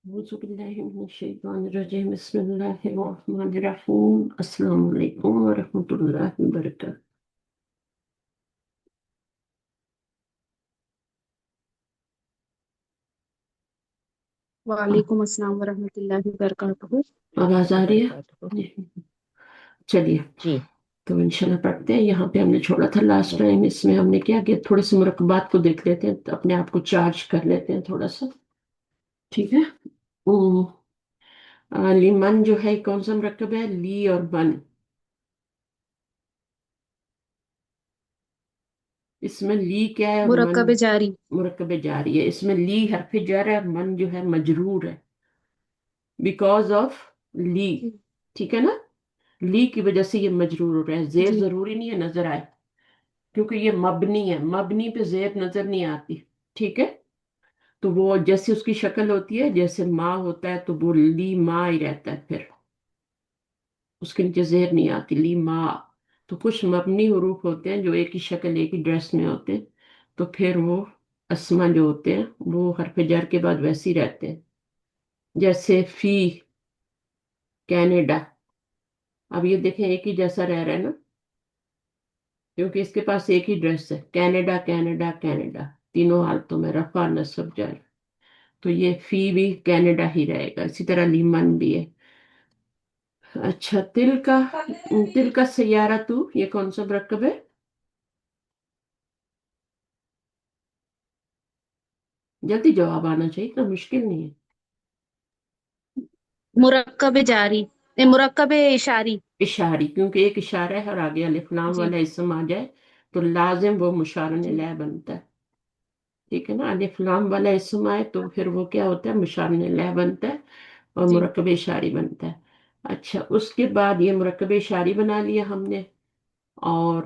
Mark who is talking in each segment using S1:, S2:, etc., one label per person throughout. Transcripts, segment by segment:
S1: أعوذ بالله من الشيطان الرجيم بسم الله الرحمن الرحيم السلام عليكم ورحمة الله وبركاته.
S2: وعلیکم السلام ورحمۃ اللہ وبرکاتہ۔
S1: आवाज आ रही है؟
S2: وبرکاتہ
S1: جی۔ چلیے
S2: جی
S1: تو انشاءاللہ پڑھتے ہیں۔ یہاں پہ ہم نے چھوڑا تھا لاسٹ ٹائم، اس میں ہم نے کیا کہ تھوڑے سے مرکبات کو دیکھ لیتے ہیں، اپنے آپ کو چارج کر لیتے ہیں تھوڑا سا، ٹھیک ہے۔ ام، لیمن جو ہے کون سا مرکب ہے؟ لی اور من۔ اس میں لی کیا ہے اور من؟
S2: مرکب جاری۔
S1: مرکب جاری ہے۔ اس میں لی حرف جر ہے اور من جو ہے مجرور ہے، بیکاز آف لی،
S2: جی
S1: ٹھیک ہے نا۔ لی کی وجہ سے یہ مجرور ہو رہا ہے، زیر
S2: جی
S1: ضروری نہیں ہے نظر آئے، کیونکہ یہ مبنی ہے، مبنی پہ زیر نظر نہیں آتی، ٹھیک ہے۔ تو وہ جیسے اس کی شکل ہوتی ہے، جیسے ماں ہوتا ہے تو وہ لی ماں ہی رہتا ہے، پھر اس کے نیچے زیر نہیں آتی، لی ماں۔ تو کچھ مبنی حروف ہوتے ہیں جو ایک ہی شکل ایک ہی ڈریس میں ہوتے ہیں، تو پھر وہ اسما جو ہوتے ہیں وہ حرف جر کے بعد ویسے ہی رہتے ہیں، جیسے فی، کینیڈا۔ اب یہ دیکھیں ایک ہی جیسا رہ رہا ہے نا، کیونکہ اس کے پاس ایک ہی ڈریس ہے، کینیڈا کینیڈا کینیڈا، تینوں حالتوں میں رفع نصب جر۔ تو یہ فی بھی کینیڈا ہی رہے گا، اسی طرح لیمن بھی ہے۔ اچھا، تل کا سیارہ تو، یہ کون سا مرکب ہے؟ جلدی جواب آنا چاہیے، اتنا مشکل نہیں ہے۔
S2: مرکب جاری، مرکب اشاری۔
S1: اشاری، کیونکہ ایک اشارہ ہے اور آگے الف لام
S2: جی
S1: والا اسم آ جائے تو لازم وہ مشار
S2: جی
S1: لہ بنتا ہے، ٹھیک ہے نا۔ الف لام والا اسم آئے تو پھر وہ کیا ہوتا ہے؟ مشار لہ بنتا ہے اور
S2: جی
S1: مرکب اشاری بنتا ہے۔ اچھا، اس کے بعد یہ مرکب اشاری بنا لیا ہم نے، اور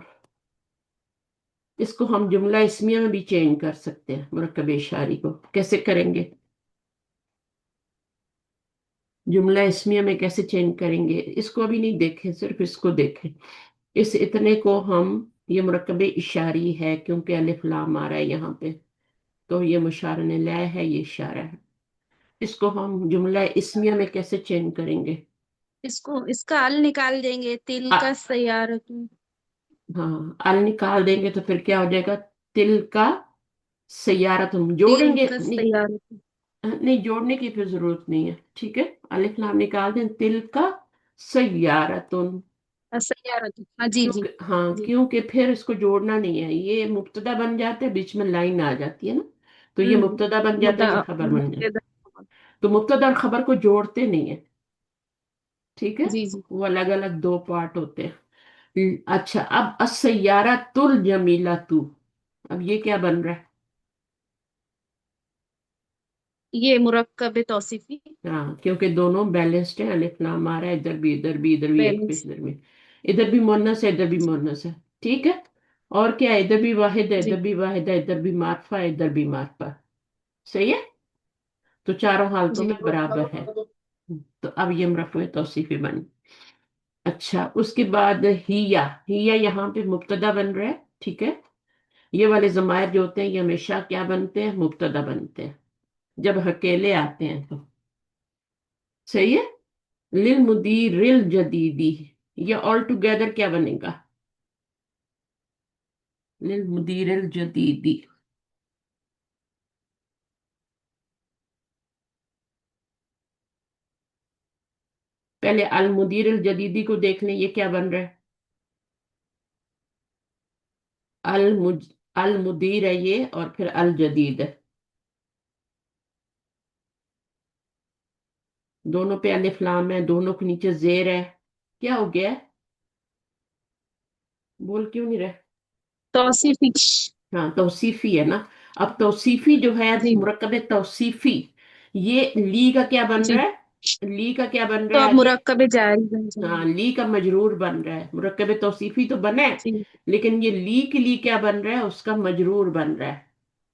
S1: اس کو ہم جملہ اسمیہ میں بھی چینج کر سکتے ہیں۔ مرکب اشاری کو کیسے کریں گے؟ جملہ اسمیہ میں کیسے چینج کریں گے؟ اس کو ابھی نہیں دیکھیں، صرف اس کو دیکھیں۔ اس اتنے کو ہم، یہ مرکب اشاری ہے کیونکہ الف لام آ رہا ہے یہاں پہ، تو یہ مشار لہ ہے، یہ اشارہ ہے۔ اس کو ہم جملہ اسمیہ میں کیسے چینج کریں گے؟
S2: اس کا ال نکال دیں گے، تل
S1: آ-
S2: کا سیارت۔
S1: ہاں، ال نکال دیں گے تو پھر کیا ہو جائے گا؟ تل کا سیارت، ہم
S2: تل
S1: جوڑیں گے
S2: کا
S1: نہیں،
S2: سیارت۔
S1: نہیں جوڑنے کی پھر ضرورت نہیں ہے، ٹھیک ہے۔ الف لام نکال دیں، تل کا سیارتن،
S2: سیارت، ہاں جی جی
S1: کیونکہ ہاں
S2: جی۔
S1: کیونکہ پھر اس کو جوڑنا نہیں ہے، یہ مبتدا بن جاتا ہے، بیچ میں لائن آ جاتی ہے نا، تو یہ
S2: ہوں
S1: مبتدا بن جاتا ہے، یہ خبر بن جاتا
S2: مبتدا۔
S1: ہے۔ تو مبتدا اور خبر کو جوڑتے نہیں ہیں، ٹھیک ہے،
S2: جی جی،
S1: وہ الگ الگ دو پارٹ ہوتے ہیں۔ اچھا، اب السیارۃ الجمیلۃ، اب یہ کیا بن رہا ہے؟
S2: یہ مرکب توصیفی
S1: ہاں، کیونکہ دونوں بیلنسڈ ہیں، الف لام آ رہا ہے، ادھر بھی ادھر بھی ادھر بھی ایک پہ
S2: بیلنس۔
S1: ادھر بھی، ادھر بھی مونس ہے ادھر بھی مونس ہے، ٹھیک ہے۔ اور کیا ہے؟ ادھر بھی واحد ہے
S2: جی
S1: ادھر بھی واحد ہے، ادھر بھی معرفہ ہے ادھر بھی معرفہ، صحیح ہے۔ تو چاروں حالتوں
S2: جی
S1: میں برابر ہے، تو اب یہ مرفوع توصیفی بن۔ اچھا، اس کے بعد ہیا، ہیا یہاں پہ مبتدا بن رہا ہے، ٹھیک ہے۔ یہ والے ضمائر جو ہوتے ہیں یہ ہمیشہ کیا بنتے ہیں؟ مبتدا بنتے ہیں جب اکیلے آتے ہیں تو، صحیح ہے۔ للمدیر الجدیدی، یہ آل ٹوگیدر کیا بنے گا؟ للمدیر الجدیدی، پہلے المدیر الجدیدی کو دیکھ لیں، یہ کیا بن رہا ہے؟ المدیر ہے یہ، اور پھر الجدید ہے، دونوں پہ الف لام ہے، دونوں کے نیچے زیر ہے، کیا ہو گیا ہے؟ بول کیوں نہیں رہے؟
S2: توصیفی۔
S1: ہاں، توصیفی ہے نا۔ اب توصیفی جو ہے
S2: جی
S1: مرکب توصیفی، یہ لی کا کیا بن
S2: جی،
S1: رہا ہے؟ لی کا کیا بن رہا
S2: تو
S1: ہے
S2: اب
S1: آگے؟
S2: مرکب جاری بن جائیں
S1: ہاں،
S2: گے۔
S1: لی کا مجرور بن رہا ہے، مرکب توصیفی تو بنا ہے،
S2: جی،
S1: لیکن یہ لی کے لیے کیا بن رہا ہے؟ اس کا مجرور بن رہا ہے،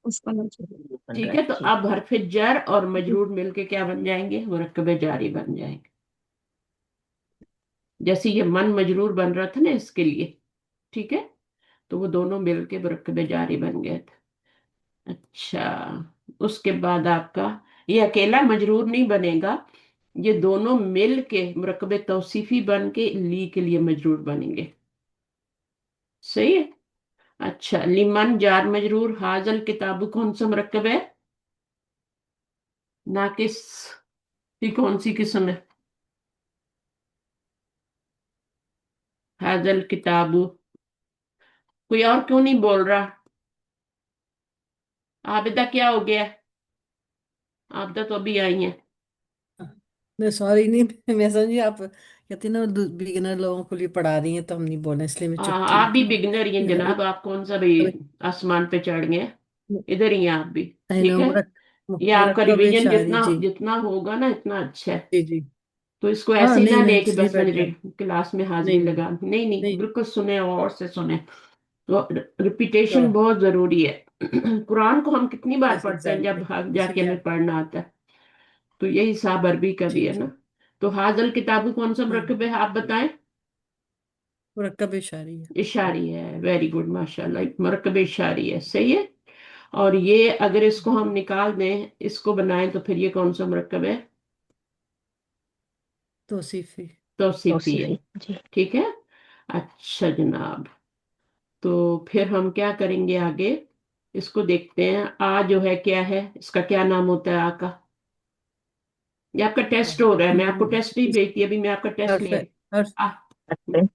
S2: اس کا مجرور بن رہا
S1: ٹھیک
S2: ہے،
S1: ہے۔ تو
S2: ٹھیک
S1: اب حرف جر اور
S2: ہے جی
S1: مجرور مل کے کیا بن جائیں گے؟ مرکب جاری بن جائیں گے، جیسے یہ من مجرور بن رہا تھا نا اس کے لیے، ٹھیک ہے۔ تو وہ دونوں مل کے مرکب جاری بن گئے تھے۔ اچھا، اس کے بعد آپ کا ये अकेला मजरूर नहीं बनेगा, ये दोनों मिल के मुरक्कब तौसीफी बन के ली के लिए मजरूर बनेंगे। सही है। अच्छा, लिमन जार मजरूर, हाजल किताबु कौन सा मुरक्कब है? नाकिस की कौन सी किस्म है? हाजल किताबु। कोई और क्यों नहीं बोल रहा? आबिदा क्या हो गया? आबिदा तो अभी आई है।
S3: नहीं सॉरी, नहीं मैं समझी आप कहती ना बिगिनर लोगों को लिए पढ़ा रही हैं तो हम नहीं बोले, इसलिए मैं चुप थी।
S1: आप भी बिगनर ही हैं जनाब, आप कौन सा भी आसमान पे चढ़ गए? इधर ही हैं आप भी।
S3: आई
S1: ठीक
S3: नो
S1: है। ये आपका
S3: मुरक्कब
S1: रिवीजन
S3: शायरी
S1: जितना
S3: जी।
S1: जितना होगा ना इतना अच्छा है।
S3: जी जी।
S1: तो इसको
S3: हाँ
S1: ऐसे ही
S3: नहीं,
S1: ना
S3: मैं
S1: ले कि
S3: इसलिए
S1: बस
S3: बैठ
S1: मैंने
S3: जाती।
S1: क्लास में हाजिरी
S3: नहीं नहीं
S1: लगा, नहीं नहीं,
S3: नहीं।
S1: बिल्कुल सुने और से सुने। तो रिपीटेशन
S3: श्योर।
S1: बहुत जरूरी है। कुरान को हम कितनी बार
S3: यस
S1: पढ़ते हैं जब
S3: एग्जैक्टली।
S1: भाग जाके
S3: इसीलिए
S1: हमें
S3: आप।
S1: पढ़ना आता है। तो यही हिसाब अरबी का भी
S3: जी
S1: है ना।
S3: जी।
S1: तो हाजल किताबु कौन सा
S3: हाँ
S1: मरकब है आप बताएं?
S3: मुरक्कब शायरी है।
S1: इशारी है, वेरी गुड माशाल्लाह, मरकब इशारी है, सही है। और ये अगर इसको हम निकाल दें, इसको बनाएं, तो फिर ये कौन सा मरकब है?
S3: तौसीफी।
S1: तौसीफी है।
S4: तौसीफी जी।
S1: ठीक है। अच्छा जनाब, तो फिर हम क्या करेंगे आगे? इसको देखते हैं। आ जो है क्या है, इसका क्या नाम होता है आ का? ये आपका टेस्ट हो रहा है, मैं आपको टेस्ट नहीं भेजती अभी, मैं आपका टेस्ट
S3: हर्फ
S1: ले
S3: है।
S1: रही।
S3: हर्फ।
S1: आ,
S4: हरफ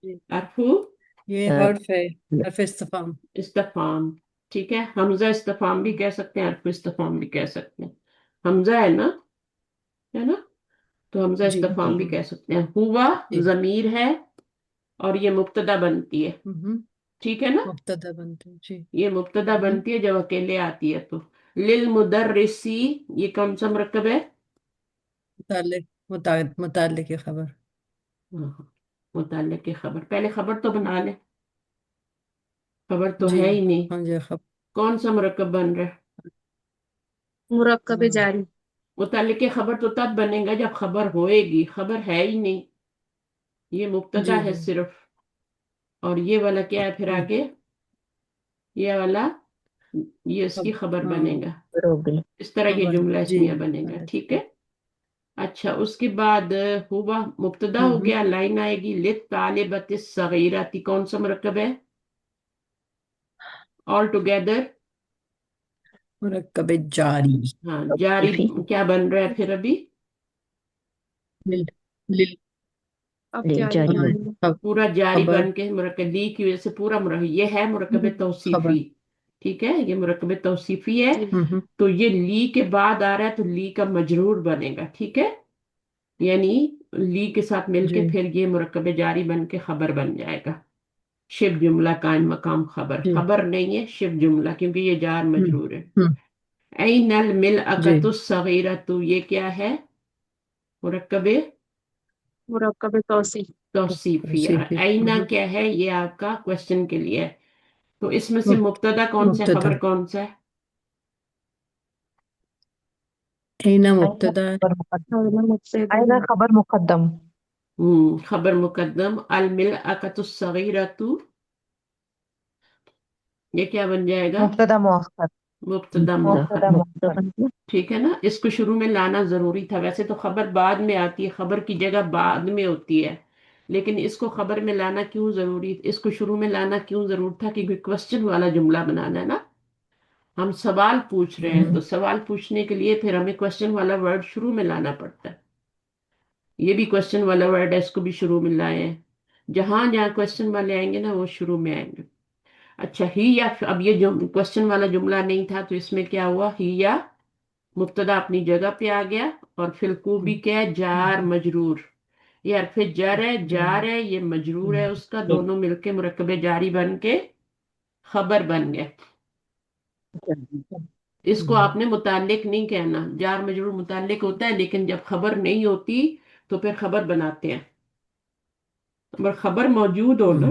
S3: जी।
S1: अरफू
S3: ये
S4: अ,
S3: हर्फ है। हर्फ इस्तिफाम।
S1: इस्तफाम। ठीक है, हमजा इस्तफाम भी कह सकते हैं, अरफू इस्तफाम भी कह सकते हैं। हमजा है ना, है ना? तो हमजा
S3: जी
S1: इस्तफाम भी
S3: हाँ
S1: कह सकते हैं। हुआ
S3: जी।
S1: जमीर है और ये मुब्तदा बनती है।
S3: हम्म।
S1: ठीक है ना?
S3: मुब्तदा बनते हैं जी।
S1: ये मुब्तदा बनती है जब अकेले आती है तो। लिल मुदर्रिसी, ये कौन सा मरकब है?
S3: मुतालिक मुतालिक की खबर।
S1: हाँ, मुतल्लिक़ की खबर। पहले खबर तो बना ले, खबर तो
S3: जी
S1: है ही नहीं।
S3: हाँ जी खबर।
S1: कौन सा मरकब बन रहा है?
S2: मुरक्कब
S3: हाँ,
S2: जारी।
S1: मुतल्लिक़ की खबर तो तब बनेगा जब खबर होएगी, खबर है ही नहीं। ये मुब्तदा
S3: जी
S1: है
S3: हाँ।
S1: सिर्फ। और ये वाला क्या है फिर
S3: हम्म,
S1: आगे? ये वाला, ये इसकी
S3: अब
S1: खबर
S3: हाँ।
S1: बनेगा।
S4: रोबी।
S1: इस तरह ये
S3: खबर
S1: जुमला
S3: जी।
S1: इसमें बनेगा। ठीक है। अच्छा, उसके बाद हुआ मुब्तदा हो
S3: हम्म।
S1: गया, लाइन आएगी लित तालिबत सगीरती, कौन सा मरकब है? All together.
S3: मुरक्कब जारी।
S1: हाँ, जारी।
S4: तौसीफी
S1: क्या बन रहा है फिर अभी?
S3: लिल लिल।
S2: अब
S4: लिल
S2: जारी
S4: जारी
S3: हाँ,
S4: बन।
S2: बनेगा।
S1: पूरा जारी
S3: खबर।
S1: बन के मुरक्कब ली की वजह से पूरा मुरक्कब, ये है मुरक्कब
S3: खबर।
S1: तौसीफी। ठीक है, ये मुरक्कब तौसीफी है।
S2: जी।
S1: तो ये ली के बाद आ रहा है तो ली का मजरूर बनेगा। ठीक है। यानी ली के साथ मिलके
S3: जी
S1: फिर ये मुरक्कब जारी बन के खबर बन जाएगा। शिव जुमला कायम मकाम खबर,
S3: जी।
S1: खबर नहीं है शिव जुमला, क्योंकि ये जार
S3: हम्म
S1: मजरूर है।
S3: हम्म।
S1: ऐ नल मिल
S3: जी।
S1: अकतुस सगीरतु, ये क्या है? मुरक्कब
S2: मुरक्कब तौसीफ।
S1: तौसीफिया।
S3: तौसीफी।
S1: ऐना क्या है? ये आपका क्वेश्चन के लिए है। तो इसमें से
S3: मुब-
S1: मुब्तदा कौन सा है,
S3: मुब्तदा।
S1: खबर कौन सा है?
S3: ऐना
S4: आएगा
S3: मुब्तदा है।
S4: खबर मुकद्दम।
S2: और मुब्तदा
S4: आएगा खबर मुकद्दम।
S1: खबर मुकद्दम। अल मिल अकतुस सगीरतु, ये क्या बन जाएगा?
S4: मुब्तदा मुअख्खर।
S1: मुब्तदा
S3: मुब्तदा।
S4: मुब्तदा
S1: मुअख्खर।
S4: मुअख्खर बन गया।
S1: ठीक है ना, इसको शुरू में लाना जरूरी था, वैसे तो खबर बाद में आती है, खबर की जगह बाद में होती है। लेकिन इसको खबर में लाना क्यों जरूरी, इसको शुरू में लाना क्यों जरूर था? क्योंकि क्वेश्चन वाला जुमला बनाना है ना। हम सवाल पूछ रहे हैं, तो सवाल पूछने के लिए फिर हमें क्वेश्चन वाला वर्ड शुरू में लाना पड़ता है। ये भी क्वेश्चन वाला वर्ड है, इसको भी शुरू में लाए हैं। जहां जहां क्वेश्चन वाले आएंगे ना वो शुरू में आएंगे। अच्छा, ही या, अब ये जो क्वेश्चन वाला जुमला नहीं था तो इसमें क्या हुआ? ही या मुब्तदा अपनी जगह पे आ गया, और फिर को भी क्या है? जार मजरूर। यार फिर जर है, जार है, ये मजरूर है उसका, दोनों मिलके मुरक्कबे जारी बन के खबर बन गए। इसको आपने मुताल्लिक नहीं कहना, जार मजरूर मुताल्लिक होता है, लेकिन जब खबर नहीं होती तो फिर खबर बनाते हैं। अगर खबर मौजूद हो ना,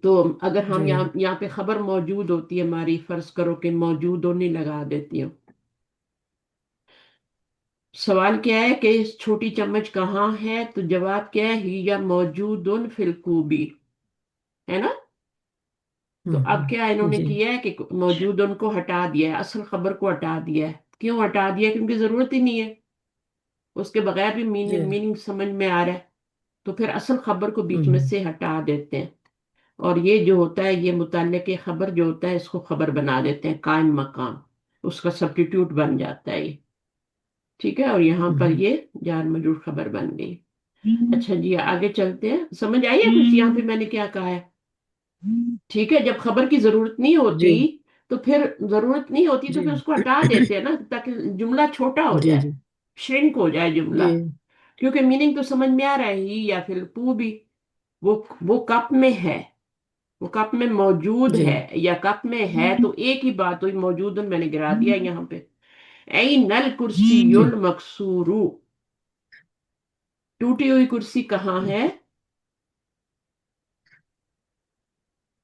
S1: तो अगर हम
S3: जी।
S1: यहाँ यहाँ पे खबर मौजूद होती है हमारी, फर्ज करो कि मौजूद होने लगा देती हूँ। सवाल क्या है कि इस छोटी चम्मच कहाँ है, तो जवाब क्या है? ही या मौजूदुन फिल कूबी, है ना? तो अब क्या इन्होंने
S3: जी
S1: किया है कि मौजूद उनको हटा दिया है, असल खबर को हटा दिया है। क्यों हटा दिया? क्योंकि जरूरत ही नहीं है, उसके बगैर भी
S3: जी।
S1: मीनिंग समझ में आ रहा है। तो फिर असल खबर को बीच में
S3: हम्म
S1: से हटा देते हैं, और ये जो होता है, ये मुतल्लिक़ खबर जो होता है, इसको खबर बना देते हैं, कायम मकाम, उसका सब्स्टिट्यूट बन जाता है ये। ठीक है, और यहाँ पर
S3: हम्म
S1: ये जार मजरूर खबर बन गई। अच्छा जी, आगे चलते हैं। समझ आई है कुछ यहाँ पे मैंने क्या कहा है? ठीक है, जब खबर की जरूरत नहीं होती,
S3: जी
S1: तो फिर जरूरत नहीं होती तो
S3: जी
S1: फिर उसको हटा देते हैं ना, ताकि जुमला छोटा हो
S3: जी
S1: जाए,
S3: जी
S1: श्रिंक हो जाए जुमला।
S3: जी।
S1: क्योंकि मीनिंग तो समझ में आ रहा है, ही या फिर पू भी, वो कप में है, वो कप में मौजूद
S3: जी
S1: है, या कप में है, तो एक ही बात हुई, मौजूद मैंने गिरा दिया यहाँ पे। ऐ नल
S3: जी
S1: कुर्सियुल मकसूरू, टूटी हुई कुर्सी कहाँ है?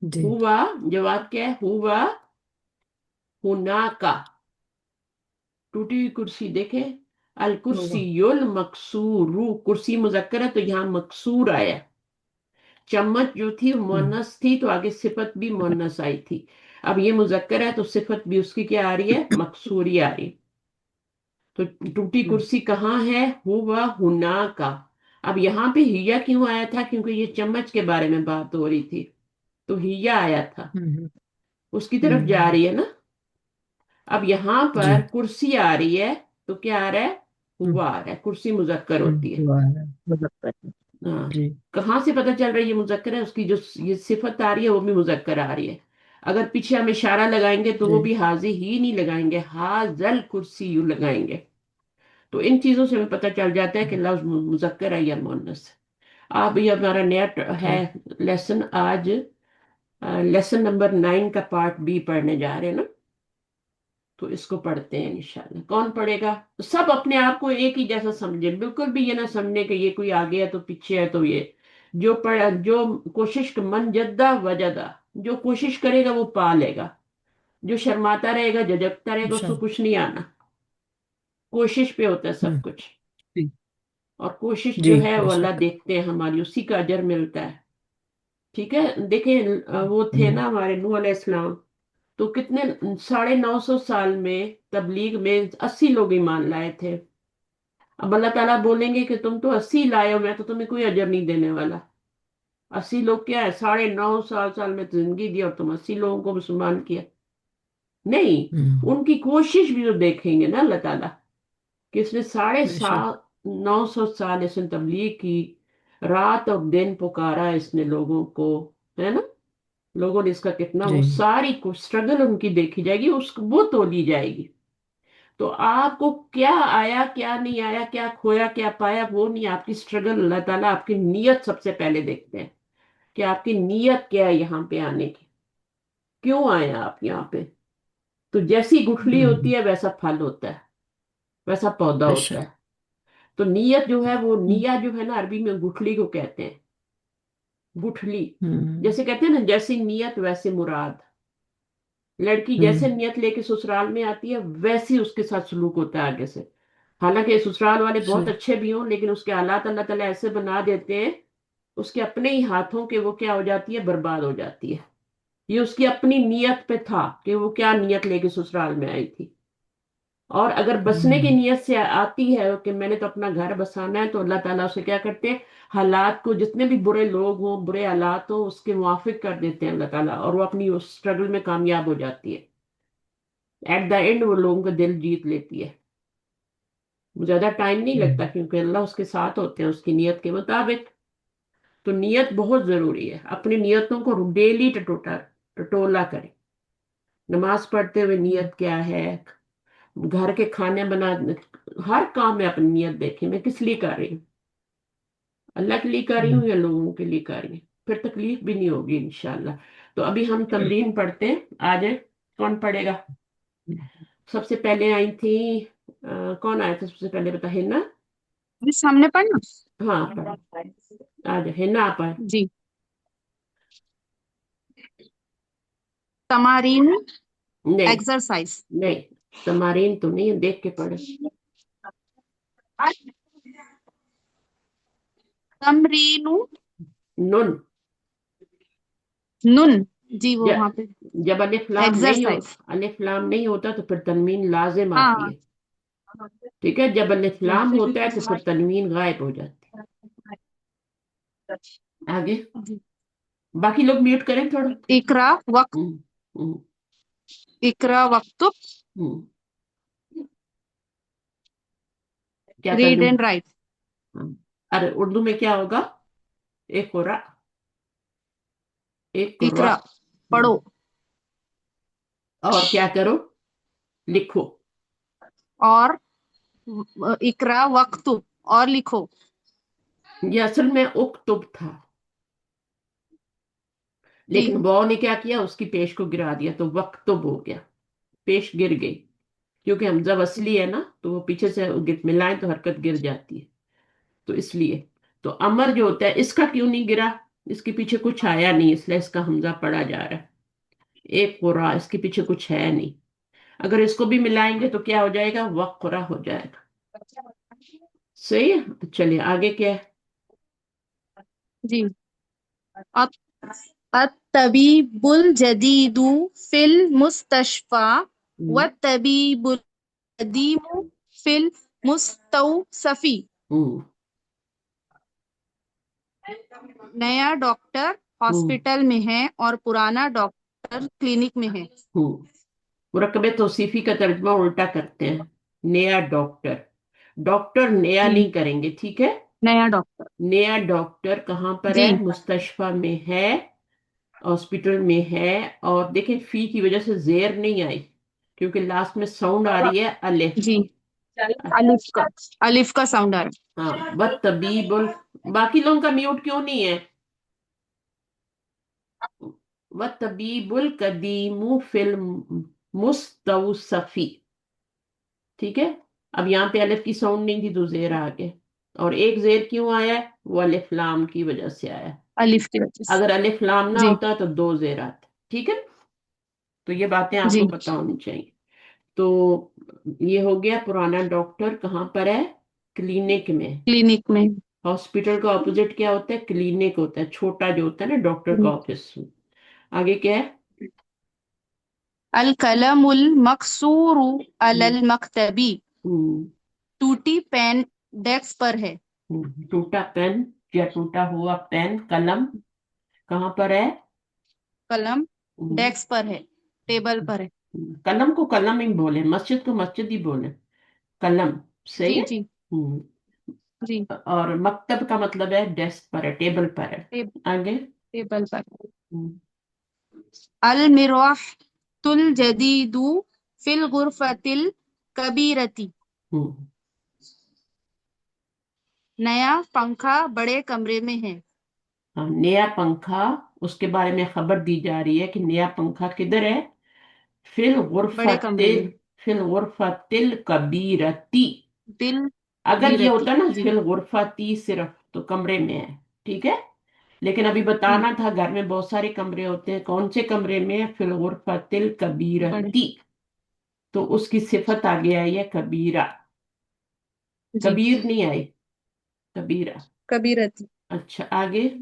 S3: जी।
S1: हुआ, जवाब क्या है? हुआ हुना का, टूटी हुई कुर्सी देखे, अल
S3: होगा।
S1: कुर्सियुल मकसूरू, कुर्सी मुजक्कर है तो यहाँ मकसूर आया। चम्मच जो थी वो
S3: हम्म
S1: मुअन्नस थी, तो आगे सिफत भी मुअन्नस आई थी। अब ये मुजक्कर है तो सिफत भी उसकी क्या आ रही है? मकसूरी आ रही। तो टूटी
S3: हम्म
S1: कुर्सी कहाँ है? हुआ हुना का। अब यहाँ पे हिया क्यों आया था? क्योंकि ये चम्मच के बारे में बात हो रही थी, तो हिया आया था,
S3: हम्म
S1: उसकी तरफ जा रही है ना। अब यहाँ
S3: जी।
S1: पर कुर्सी आ रही है, तो क्या आ रहा है?
S3: हम्म
S1: हुआ आ रहा है, कुर्सी मुजक्कर होती है।
S3: हुआ है मुजफ्फर।
S1: हाँ।
S3: जी
S1: कहाँ से पता चल रहा है ये मुजक्कर है? उसकी जो ये सिफत आ रही है वो भी मुजक्कर आ रही है। अगर पीछे हम इशारा लगाएंगे तो वो
S3: जी।
S1: भी हाजी ही नहीं लगाएंगे, हाजल कुर्सी यू लगाएंगे। तो इन चीजों से हमें पता चल जाता है कि लफ्ज मुजक्कर है या मुअन्नस है। अब ये हमारा नया है
S3: ठीक।
S1: लेसन। आज लेसन नंबर 9 का पार्ट बी पढ़ने जा रहे हैं ना, तो इसको पढ़ते हैं इंशाल्लाह। कौन पढ़ेगा? सब अपने आप को एक ही जैसा समझे, बिल्कुल भी ये ना समझने कि ये कोई आगे है तो पीछे है, तो ये जो पढ़, जो कोशिश, मन जद्दा वजदा, जो कोशिश करेगा वो पा लेगा। जो शर्माता रहेगा, झिझकता रहेगा,
S3: अच्छा।
S1: उसको कुछ नहीं आना। कोशिश पे होता है सब
S3: हम्म
S1: कुछ।
S3: ठीक।
S1: और कोशिश जो
S3: जी
S1: है वो अल्लाह
S3: बेशक।
S1: देखते हैं हमारी, उसी का अजर मिलता है। ठीक है, देखें वो थे
S3: हम्म
S1: ना हमारे नूह अलैहिस्सलाम, तो कितने 950 साल में तबलीग में 80 लोग ईमान लाए थे। अब अल्लाह ताला बोलेंगे कि तुम तो 80 लाए हो, मैं तो तुम्हें कोई अजर नहीं देने वाला। 80 लोग क्या है, 9.5 साल में जिंदगी दी और तुम 80 लोगों को मुसलमान किया? नहीं।
S3: हम्म
S1: उनकी कोशिश भी तो देखेंगे ना अल्लाह ताला, कि इसने साढ़े
S3: बेशक।
S1: सात 900 साल इसने तबलीग की, रात और दिन पुकारा इसने लोगों को, है ना। लोगों ने इसका कितना,
S3: जी
S1: वो सारी स्ट्रगल उनकी देखी जाएगी, उस वो तोली जाएगी। तो आपको क्या आया क्या नहीं आया, क्या खोया क्या पाया, वो नहीं, आपकी स्ट्रगल, अल्लाह ताला आपकी नीयत सबसे पहले देखते हैं, कि आपकी नीयत क्या है यहाँ पे आने की, क्यों आए आप यहाँ पे। तो जैसी गुठली होती
S3: हम्म
S1: है वैसा फल होता है, वैसा पौधा होता
S3: बेशक।
S1: है। तो नीयत जो है, वो
S3: हम्म
S1: निया जो है ना, अरबी में गुठली को कहते हैं, गुठली।
S3: हम्म
S1: जैसे कहते हैं ना, जैसी नीयत वैसे मुराद। लड़की जैसे
S3: हम्म,
S1: नियत लेके ससुराल में आती है, वैसे उसके साथ सलूक होता है आगे से। हालांकि ससुराल वाले बहुत
S3: सही।
S1: अच्छे भी हों, लेकिन उसके हालात अल्लाह ताला ऐसे बना देते हैं, उसके अपने ही हाथों के वो क्या हो जाती है, बर्बाद हो जाती है। ये उसकी अपनी नीयत पे था कि वो क्या नियत लेके ससुराल में आई थी। और अगर बसने की
S3: हम्म
S1: नियत से आती है कि मैंने तो अपना घर बसाना है, तो अल्लाह ताला उसे क्या करते हैं, हालात को, जितने भी बुरे लोग हों, बुरे हालात हो, उसके मुआफिक कर देते हैं अल्लाह ताला, और वो अपनी उस स्ट्रगल में कामयाब हो जाती है। एट द एंड वो लोगों का दिल जीत लेती है। ज्यादा टाइम नहीं लगता,
S3: हम्म
S1: क्योंकि अल्लाह उसके साथ होते हैं उसकी नियत के मुताबिक। तो नियत बहुत जरूरी है, अपनी नियतों को डेली टटोला करें। नमाज पढ़ते हुए
S3: हम्म
S1: नियत क्या है, घर के खाने बना, हर काम में अपनी नियत देखें, मैं किस लिए कर रही हूँ, अल्लाह के लिए कर रही हूँ
S3: हम्म
S1: या लोगों के लिए कर रही हूँ। फिर तकलीफ भी नहीं होगी इंशाल्लाह। तो अभी हम तमरीन पढ़ते हैं, आ जाए। कौन पढ़ेगा? सबसे पहले आई थी कौन आया था सबसे पहले, बता, हिन्ना।
S2: मेरे सामने पढ़ना।
S1: हाँ पढ़, आ जाए हिन्ना, आप आए।
S2: जी। तमारीन,
S1: नहीं,
S2: एक्सरसाइज।
S1: नहीं, तमारीन तो नहीं है, देख के पढ़े।
S2: तमरीनु,
S1: नुन।
S2: नुन। जी वो
S1: ज-
S2: वहां पे
S1: जब
S2: एक्सरसाइज।
S1: अलिफ लाम नहीं होता तो फिर तनवीन लाजिम आती
S2: हाँ।
S1: है। ठीक है, जब अलिफ
S2: जी
S1: लाम होता है तो फिर तनवीन गायब हो जाती है। आगे,
S2: जी।
S1: बाकी लोग म्यूट करें थोड़ा।
S2: इकरा वक्त,
S1: हम्म, हम्म,
S2: इकरा वक्त,
S1: हम्म। क्या
S2: रीड
S1: तर्जुमा?
S2: And right.
S1: हाँ। अरे उर्दू में क्या होगा? एक कुरा, एक कुरा।
S2: इकरा पढ़ो,
S1: और क्या करो? लिखो।
S2: और इकरा वक्त, और लिखो।
S1: ये असल में उक्तुब था,
S2: जी
S1: लेकिन वाव ने क्या किया, उसकी पेश को गिरा दिया तो वक्तुब हो गया। पेश गिर गई, क्योंकि हमजा वसली है ना, तो वो पीछे से मिलाएं तो हरकत गिर जाती है, तो इसलिए। तो अमर जो होता है, इसका क्यों नहीं गिरा? इसके पीछे कुछ आया नहीं, इसलिए इसका हमजा पड़ा जा रहा है। एक कुरा, इसके पीछे कुछ है नहीं। अगर इसको भी मिलाएंगे तो क्या हो जाएगा? वक्रा हो जाएगा। सही है, तो चलिए आगे क्या है?
S2: जी। अत-तबीबुल जदीदु फिल मुस्तशफा
S1: हम्म,
S2: वत-तबीबुल कदीमु फिल मुस्तौसफी।
S1: हम्म,
S2: नया डॉक्टर
S1: हम्म,
S2: हॉस्पिटल में है और पुराना डॉक्टर क्लिनिक में है।
S1: हम्म। मुरक्कबे तौसीफी का तर्जुमा उल्टा करते हैं। नया डॉक्टर, डॉक्टर नया
S2: जी।
S1: नहीं करेंगे, ठीक है।
S2: नया डॉक्टर।
S1: नया डॉक्टर कहाँ पर
S2: जी
S1: है? मुस्तशफा में है, हॉस्पिटल में है। और देखें, फी की वजह से जेर नहीं आई, क्योंकि लास्ट में साउंड आ रही है अलिफ
S2: जी।
S1: की।
S2: अलिफ का साउंड आ रहा
S1: हाँ, बत तबीबुल। बाकी लोगों का म्यूट क्यों नहीं है? व तबीबुल कदीमु फिल मुस्तौसफी। ठीक है। अब यहाँ पे अलिफ की साउंड नहीं थी तो जेर आ गया। और एक जेर क्यों आया है? वो अलिफ लाम की वजह से आया है।
S2: है, अलिफ की वजह से।
S1: अगर अलिफ लाम ना
S2: जी
S1: होता तो दो जेर आते। ठीक है, तो ये बातें आपको
S2: जी
S1: पता होनी चाहिए। तो ये हो गया, पुराना डॉक्टर कहाँ पर है? क्लिनिक में।
S2: क्लिनिक में।
S1: हॉस्पिटल का ऑपोजिट क्या होता है? क्लिनिक होता है, छोटा जो होता है ना डॉक्टर का
S2: जी।
S1: ऑफिस। आगे क्या है?
S2: अल कलमुल मकसूरू
S1: हम्म,
S2: अलल मकतबी।
S1: हम्म,
S2: टूटी पेन डेस्क पर है।
S1: टूटा पेन या टूटा हुआ पेन, कलम कहाँ पर है?
S2: कलम
S1: हम्म,
S2: डेस्क पर है, टेबल पर है।
S1: कलम को कलम ही बोले, मस्जिद को मस्जिद ही बोले। कलम, सही
S2: जी
S1: है।
S2: जी जी।
S1: और मकतब का मतलब है डेस्क पर है, टेबल पर है। आगे।
S2: टेबल पर।
S1: हम्म,
S2: अल मिरवाहतुल जदीदु फिल गुरफतिल कबीरती।
S1: हम्म।
S2: नया पंखा बड़े कमरे में है।
S1: हाँ, नया पंखा, उसके बारे में खबर दी जा रही है कि नया पंखा किधर है? फिल
S2: बड़े कमरे
S1: गुरफतिल,
S2: में।
S1: फिल गुरफतिल कबीरती।
S2: दिल
S1: अगर ये
S2: बीरती।
S1: होता ना
S2: जी
S1: फिल गुरफती सिर्फ, तो कमरे में है, ठीक है। लेकिन अभी
S2: जी।
S1: बताना था घर में बहुत सारे कमरे होते हैं, कौन से कमरे में है? फिल गुरफतिल
S2: बड़े।
S1: कबीरती। तो उसकी सिफत आगे आई है कबीरा।
S2: जी।
S1: कबीर नहीं आई, कबीरा।
S2: कबीरती।
S1: अच्छा, आगे।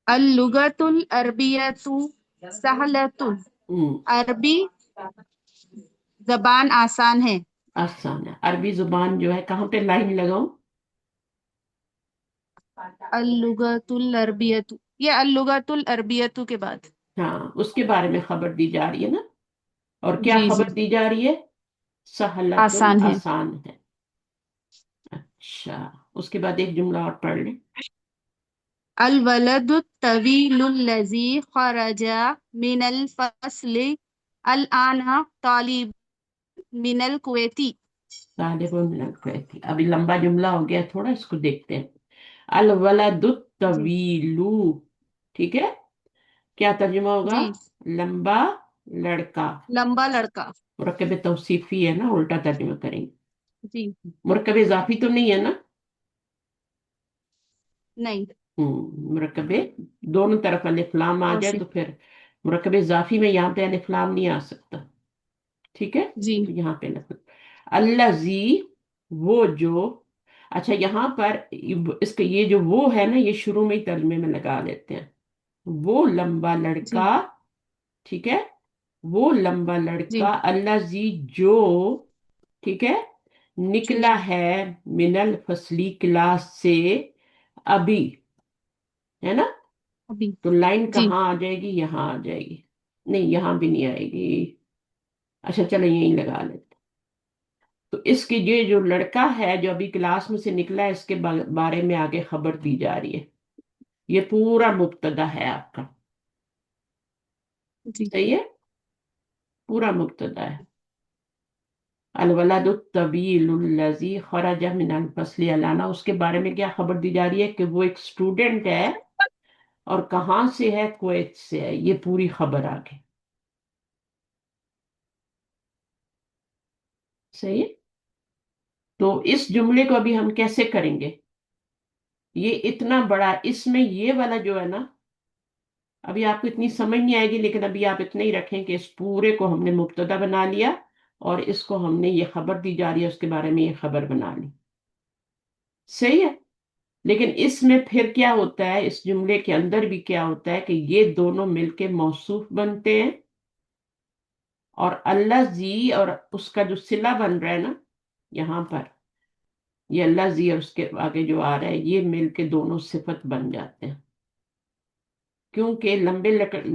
S2: अल लुगतुल अरबियतु सहलतुन।
S1: हम्म,
S2: अरबी जबान आसान है।
S1: आसान है। अरबी जुबान जो है, कहाँ पे लाइन लगाऊं?
S2: अल लुगतुल अरबियतु, ये अल लुगतुल अरबियतु के बाद।
S1: हाँ, उसके बारे में खबर दी जा रही है ना। और क्या
S2: जी जी।
S1: खबर दी जा रही है? सहलतुन,
S2: आसान है।
S1: आसान है। अच्छा, उसके बाद एक जुमला और पढ़ लें।
S2: अल वलदु तवीलुल्लज़ी खरजा मिनल फस्ल अल आना तालिब मिनल कुवैती।
S1: तालिबुल मिनल कुवैती। अभी लंबा जुमला हो गया थोड़ा, इसको देखते हैं। अल वलदुत
S2: जी
S1: तवीलू, ठीक है। क्या तर्जुमा होगा?
S2: जी।
S1: लंबा लड़का।
S2: लंबा लड़का।
S1: मुरक्कब तौसीफी है ना, उल्टा तर्जुमा करेंगे।
S2: जी।
S1: मुरक्कब इजाफी तो नहीं है ना?
S2: नहीं।
S1: मुरक्कबे, दोनों तरफ अलिफ लाम आ जाए
S2: तौसीफ।
S1: तो फिर मुरक्कब इजाफी में यहाँ पे अलिफ लाम नहीं आ सकता, ठीक है।
S2: जी
S1: तो यहाँ पे अलिफ, अल्लजी, वो जो। अच्छा, यहाँ पर इसका ये जो वो है ना, ये शुरू में ही तर्जमे में लगा लेते हैं। وہ لمبا لڑکا،
S2: جی
S1: ٹھیک ہے، وہ لمبا
S2: جی
S1: لڑکا الذی جو، ٹھیک ہے،
S2: جی
S1: نکلا
S2: جی
S1: ہے من الفصلی کلاس سے ابھی، ہے نا؟
S2: ابھی
S1: تو لائن
S2: جی
S1: کہاں آ جائے گی؟ یہاں آ جائے گی، نہیں یہاں بھی نہیں آئے گی، اچھا چلو یہیں لگا لیتے۔ تو اس کی یہ جو لڑکا ہے جو ابھی کلاس میں سے نکلا ہے، اس کے بارے میں آگے خبر دی جا رہی ہے، یہ پورا مبتدا ہے آپ کا،
S2: جی
S1: صحیح ہے، پورا مبتدا ہے۔ الولد الطویل الذی خرج من الفصل علانا، اس کے بارے میں کیا خبر دی جا رہی ہے؟ کہ وہ ایک اسٹوڈنٹ ہے، اور کہاں سے ہے؟ کویت سے ہے، یہ پوری خبر آگے، صحیح ہے۔ تو اس جملے کو ابھی ہم کیسے کریں گے؟ یہ اتنا بڑا، اس میں یہ والا جو ہے نا، ابھی آپ کو اتنی سمجھ نہیں آئے گی، لیکن ابھی آپ اتنا ہی رکھیں کہ اس پورے کو ہم نے مبتدا بنا لیا، اور اس کو ہم نے یہ خبر دی جا رہی ہے اس کے بارے میں یہ خبر بنا لی، صحیح ہے۔ لیکن اس میں پھر کیا ہوتا ہے، اس جملے کے اندر بھی کیا ہوتا ہے کہ یہ دونوں مل کے موصوف بنتے ہیں، اور اللہ زی اور اس کا جو صلہ بن رہا ہے نا یہاں پر، یہ اللہ زی اور اس کے آگے جو آ رہا ہے، یہ مل کے دونوں صفت بن جاتے ہیں، کیونکہ لمبے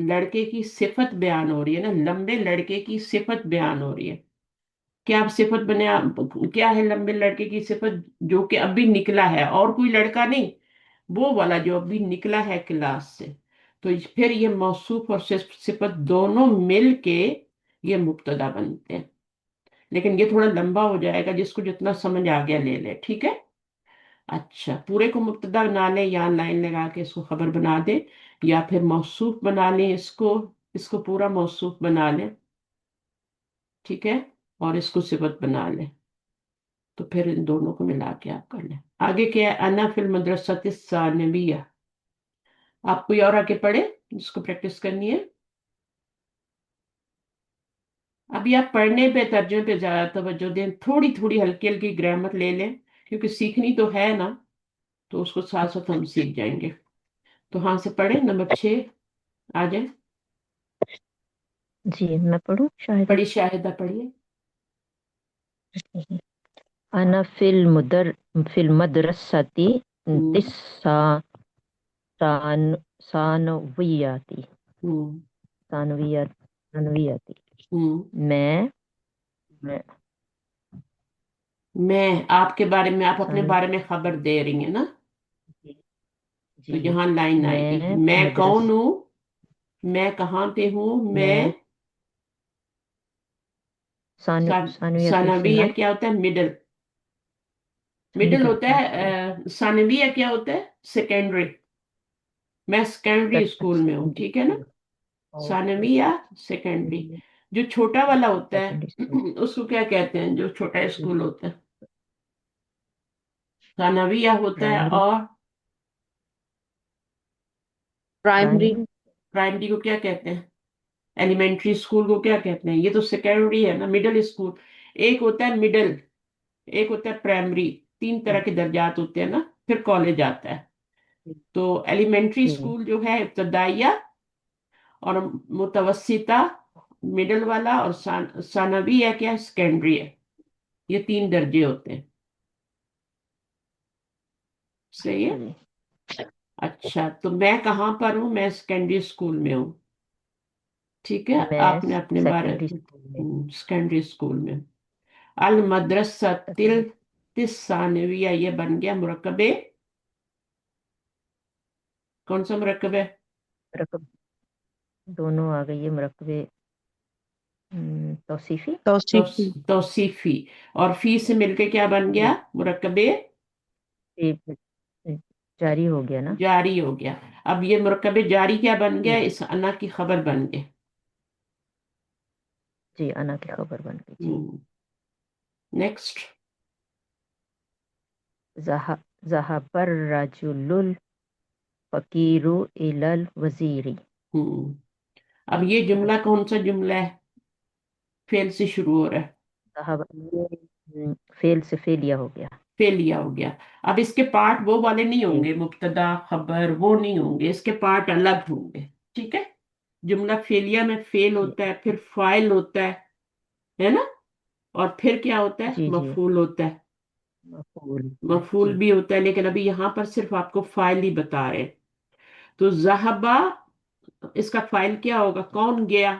S1: لڑکے کی صفت بیان ہو رہی ہے نا، لمبے لڑکے کی صفت بیان ہو رہی ہے۔ کیا صفت بنے؟ کیا ہے لمبے لڑکے کی صفت؟ جو کہ ابھی نکلا ہے، اور کوئی لڑکا نہیں، وہ والا جو ابھی نکلا ہے کلاس سے۔ تو پھر یہ موصوف اور صفت دونوں مل کے یہ مبتدا بنتے ہیں، لیکن یہ تھوڑا لمبا ہو جائے گا، جس کو جتنا سمجھ آ گیا لے لے، ٹھیک ہے۔ اچھا، پورے کو مبتدا بنا لیں، یا لائن لگا کے اس کو خبر بنا دیں، یا پھر موصوف بنا لیں، اس کو پورا موصوف بنا لیں، ٹھیک ہے، اور اس کو صفت بنا لیں، تو پھر ان دونوں کو ملا کے آپ کر لیں۔ آگے کیا ہے؟ انا فی المدرسۃ الثانویہ، آپ کوئی اور آگے پڑھے جس کو پریکٹس کرنی ہے؟ ابھی آپ پڑھنے پہ، ترجمے پہ زیادہ توجہ دیں، تھوڑی تھوڑی ہلکی ہلکی گرامر لے لیں، کیونکہ سیکھنی تو ہے نا، تو اس کو ساتھ ساتھ ہم سیکھ جائیں گے۔ تو ہاں سے پڑھیں، نمبر 6 آ جائیں۔
S4: جی میں پڑھوں شاہدہ؟
S1: پڑھی شاہدہ، پڑھیے۔
S4: انا فی المدرسۃ
S1: ہوں
S4: تسع ثانویاتی
S1: ہوں
S4: ثانویاتی
S1: ہوں
S4: میں میں-
S1: میں آپ کے بارے میں، آپ اپنے
S4: ثانو
S1: بارے میں خبر دے رہی ہیں نا،
S4: جی
S1: تو
S4: جی،
S1: یہاں لائن آئے گی،
S4: میں
S1: میں
S4: مدرس
S1: کون ہوں، میں کہاں پہ ہوں، میں
S4: میں ثانویاتی
S1: ثانویہ
S4: سنا
S1: کیا ہوتا ہے؟ مڈل، مڈل
S4: مڈل،
S1: ہوتا ہے۔
S4: اوکے
S1: ثانویہ کیا ہوتا ہے؟ سیکنڈری، میں سیکنڈری اسکول میں
S4: اچھا
S1: ہوں، ٹھیک ہے نا،
S4: اوکے
S1: ثانویہ سیکنڈری۔ جو چھوٹا والا ہوتا ہے
S4: سیکنڈری اسکول
S1: اس کو کیا کہتے ہیں؟ جو چھوٹا اسکول ہوتا ہے ثانویہ ہوتا ہے،
S4: پرائمری
S1: اور
S2: پرائمری
S4: پرائمری
S1: پرائمری کو کیا کہتے ہیں؟ ایلیمنٹری اسکول کو کیا کہتے ہیں؟ یہ تو سیکنڈری ہے نا، مڈل اسکول۔ ایک ہوتا ہے مڈل، ایک ہوتا ہے پرائمری، تین طرح کے درجات ہوتے ہیں نا، پھر کالج آتا ہے۔ تو ایلیمنٹری
S4: جی
S1: اسکول جو ہے ابتدائیہ، اور متوسطہ مڈل والا، اور ثانوی ہے کیا؟ سیکنڈری ہے، یہ تین درجے ہوتے ہیں، صحیح ہے۔
S4: اچھا جی،
S1: اچھا، تو میں کہاں پر ہوں؟ میں سیکنڈری اسکول میں ہوں، ٹھیک ہے،
S4: میں
S1: آپ نے اپنے بارے
S4: سیکنڈری اسکول میں
S1: سیکنڈری اسکول میں۔ المدرسہ الثانویہ، یہ بن گیا مرکبے، کون سا مرکب ہے؟
S4: مرکب دونوں آ گئی ہے، مرکب توصیفی
S2: توصیفی
S1: توصیفی، اور فی سے مل کے کیا بن
S4: جی
S1: گیا؟ مرکبے
S4: جی، جاری ہو گیا نا؟
S1: جاری ہو گیا۔ اب یہ مرکب جاری کیا بن گیا؟
S4: جی
S1: اس انا کی خبر بن گئے۔
S4: جی، انا کی خبر بن گئی جی۔
S1: نیکسٹ۔
S4: ذهب الرجل الفقير إلى الوزير۔
S1: اب یہ جملہ کون سا جملہ ہے؟ فعل سے شروع ہو رہا ہے،
S4: ذهب فعل سے فعلیہ ہو گیا،
S1: फेलिया हो गया। अब इसके पार्ट वो वाले नहीं
S4: जी
S1: होंगे, मुब्तदा खबर वो नहीं होंगे, इसके पार्ट अलग होंगे। ठीक है। जुमला फेलिया में फेल
S4: जी
S1: होता है, फिर फाइल होता है ना, और फिर क्या होता है,
S4: जी जी।
S1: मफूल होता है।
S4: मफूल।
S1: मफूल
S4: जी
S1: भी होता है, लेकिन अभी यहां पर सिर्फ आपको फाइल ही बता रहे हैं। तो जहबा, इसका फाइल क्या होगा, कौन गया।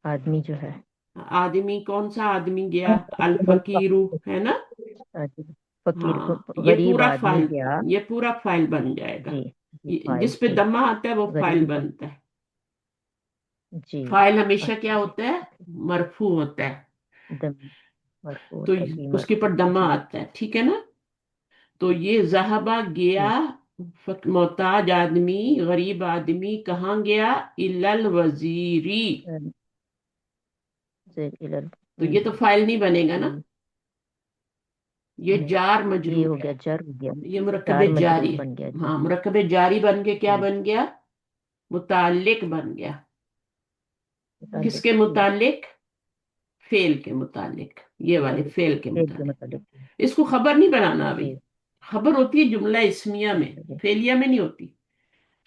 S4: आदमी जो है।
S1: आदमी, कौन सा आदमी गया, अल फकीरू,
S4: फकीर।
S1: है ना। हाँ, ये
S4: गरीब
S1: पूरा
S4: आदमी
S1: फाइल,
S4: गया।
S1: ये पूरा फाइल बन जाएगा।
S4: जी जी फाइल
S1: जिस पे
S4: जी।
S1: दम्मा आता है वो फाइल
S4: गरीब।
S1: बनता है।
S4: जी।
S1: फाइल हमेशा क्या
S4: अच्छा जी।
S1: होता है, मरफू होता है।
S4: दम मरफू
S1: तो
S4: होता है जी
S1: उसके
S4: मरफू
S1: ऊपर दम्मा
S4: जी।
S1: आता है, ठीक है ना। तो ये जहाबा गया,
S4: जी
S1: मोहताज आदमी, गरीब आदमी कहाँ गया, इलल वजीरी।
S4: जेर इलल।
S1: तो ये तो फाइल नहीं बनेगा ना,
S4: जी।
S1: ये
S4: नहीं,
S1: जार
S4: ये
S1: मजरूर
S4: हो
S1: है।
S4: गया जर हो गया।
S1: ये मुरकबे
S4: जार
S1: जारी
S4: मजरूर
S1: है।
S4: बन गया जी।
S1: हाँ, मुरकबे जारी बन के क्या
S4: जी
S1: बन गया, मुतालिक बन गया।
S4: मुतालिक
S1: किसके
S4: जी।
S1: मुतालिक, फेल के मुतालिक, ये वाले
S4: मुतालिक
S1: फेल के
S4: फेल के
S1: मुतालिक।
S4: मुतालिक।
S1: इसको खबर नहीं बनाना अभी।
S4: जी।
S1: खबर होती है जुमला इस्मिया में,
S4: अच्छा जी।
S1: फेलिया में नहीं होती।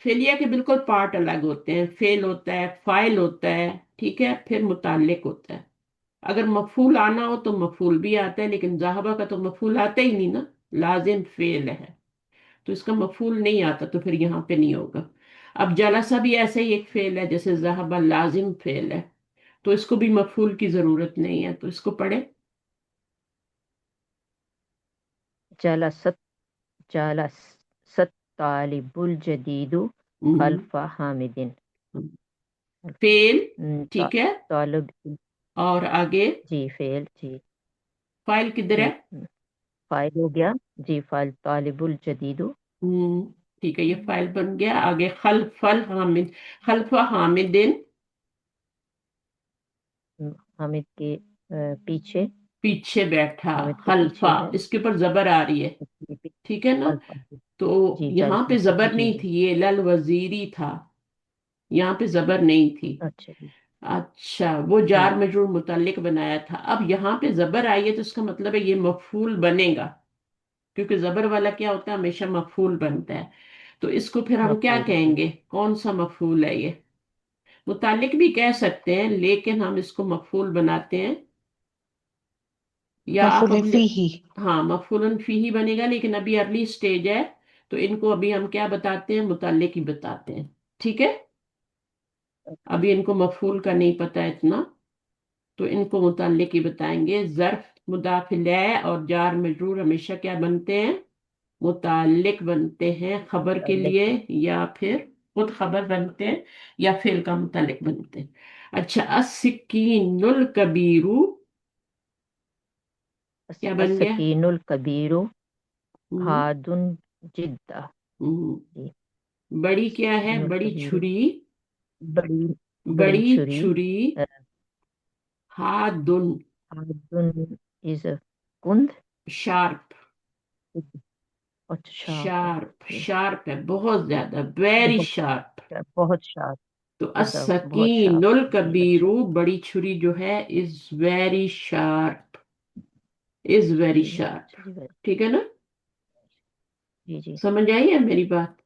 S1: फेलिया के बिल्कुल पार्ट अलग होते हैं, फेल होता है, फाइल होता है, ठीक है, फिर मुतालिक होता है। अगर मफूल आना हो तो मफूल भी आता है, लेकिन जाहबा का तो मफूल आता ही नहीं ना, लाजिम फेल है। तो इसका मफूल नहीं आता, तो फिर यहाँ पे नहीं होगा। अब जलसा भी ऐसे ही एक फेल है, जैसे जाहबा लाजिम फेल है, तो इसको भी मफूल की जरूरत नहीं है, तो इसको पढ़े।
S4: जलसत जलसत तालिबुल जदीदु
S1: हम्म,
S4: खल्फा हामिदिन।
S1: फेल, ठीक है।
S4: तालिब।
S1: और आगे
S4: जी फेल जी।
S1: फाइल किधर है।
S4: जी फाइल हो गया। जी फाइल तालिबुल जदीदु।
S1: ठीक है, ये फाइल बन गया। आगे खलफल हामिद, खलफा हामिदिन,
S4: हामिद के पीछे।
S1: पीछे बैठा।
S4: हामिद के पीछे
S1: खलफा,
S4: है।
S1: इसके ऊपर जबर आ रही है, ठीक है ना।
S4: खल्फा।
S1: तो
S4: जी
S1: यहाँ पे जबर
S4: जी
S1: नहीं
S4: जी।
S1: थी, ये लल वजीरी था, यहाँ पे जबर नहीं थी।
S4: अच्छा जी।
S1: अच्छा, वो जार
S4: जी
S1: मजरूर मुतल्लिक बनाया था, अब यहाँ पे जबर आई है, तो इसका मतलब है ये मफूल बनेगा, क्योंकि जबर वाला क्या होता है, हमेशा मफूल बनता है। तो इसको फिर हम क्या
S4: मफूल जी।
S1: कहेंगे, कौन सा मफूल है ये। मुतालिक भी कह सकते हैं, लेकिन हम इसको मफूल बनाते हैं। या आप
S2: मफूल
S1: अपने,
S2: फीही।
S1: हाँ, मफूलन फीही बनेगा, लेकिन अभी अर्ली स्टेज है, तो इनको अभी हम क्या बताते हैं, मुतालिक ही बताते हैं। ठीक है।
S4: ओके।
S1: अभी इनको मफूल का नहीं पता है इतना, तो इनको मुतालिक ही बताएंगे। जर्फ, मुदाफिल और जार मजरूर हमेशा क्या बनते हैं, मुतालिक बनते हैं खबर के
S4: मुतल्लिक।
S1: लिए, या फिर खुद खबर बनते हैं, या फिर का मुतालिक बनते हैं। अच्छा, अस्सिकीनुल कबीरू क्या बन गया।
S4: अस्सकीनुल कबीरु
S1: हम्म,
S4: हादुन जिद्दा।
S1: हम्म।
S4: जी।
S1: बड़ी क्या है,
S4: अस्सकीनुल
S1: बड़ी
S4: कबीरु
S1: छुरी,
S4: बड़ी बड़ी
S1: बड़ी
S4: छुरी।
S1: छुरी,
S4: अ,
S1: हादुन,
S4: हादुन इज कुंद।
S1: शार्प,
S4: अच्छा
S1: शार्प,
S4: ओके।
S1: शार्प है, बहुत ज्यादा, वेरी
S4: बहुत
S1: शार्प।
S4: बहुत शार्प।
S1: तो
S4: इज बहुत शार्प।
S1: अस्सकीनुल
S4: जी अच्छा।
S1: कबीरू, बड़ी छुरी जो है, is very sharp, is very
S4: G
S1: sharp.
S4: अच्छा जी
S1: ठीक है ना,
S4: जी जी।
S1: समझ आई है मेरी बात।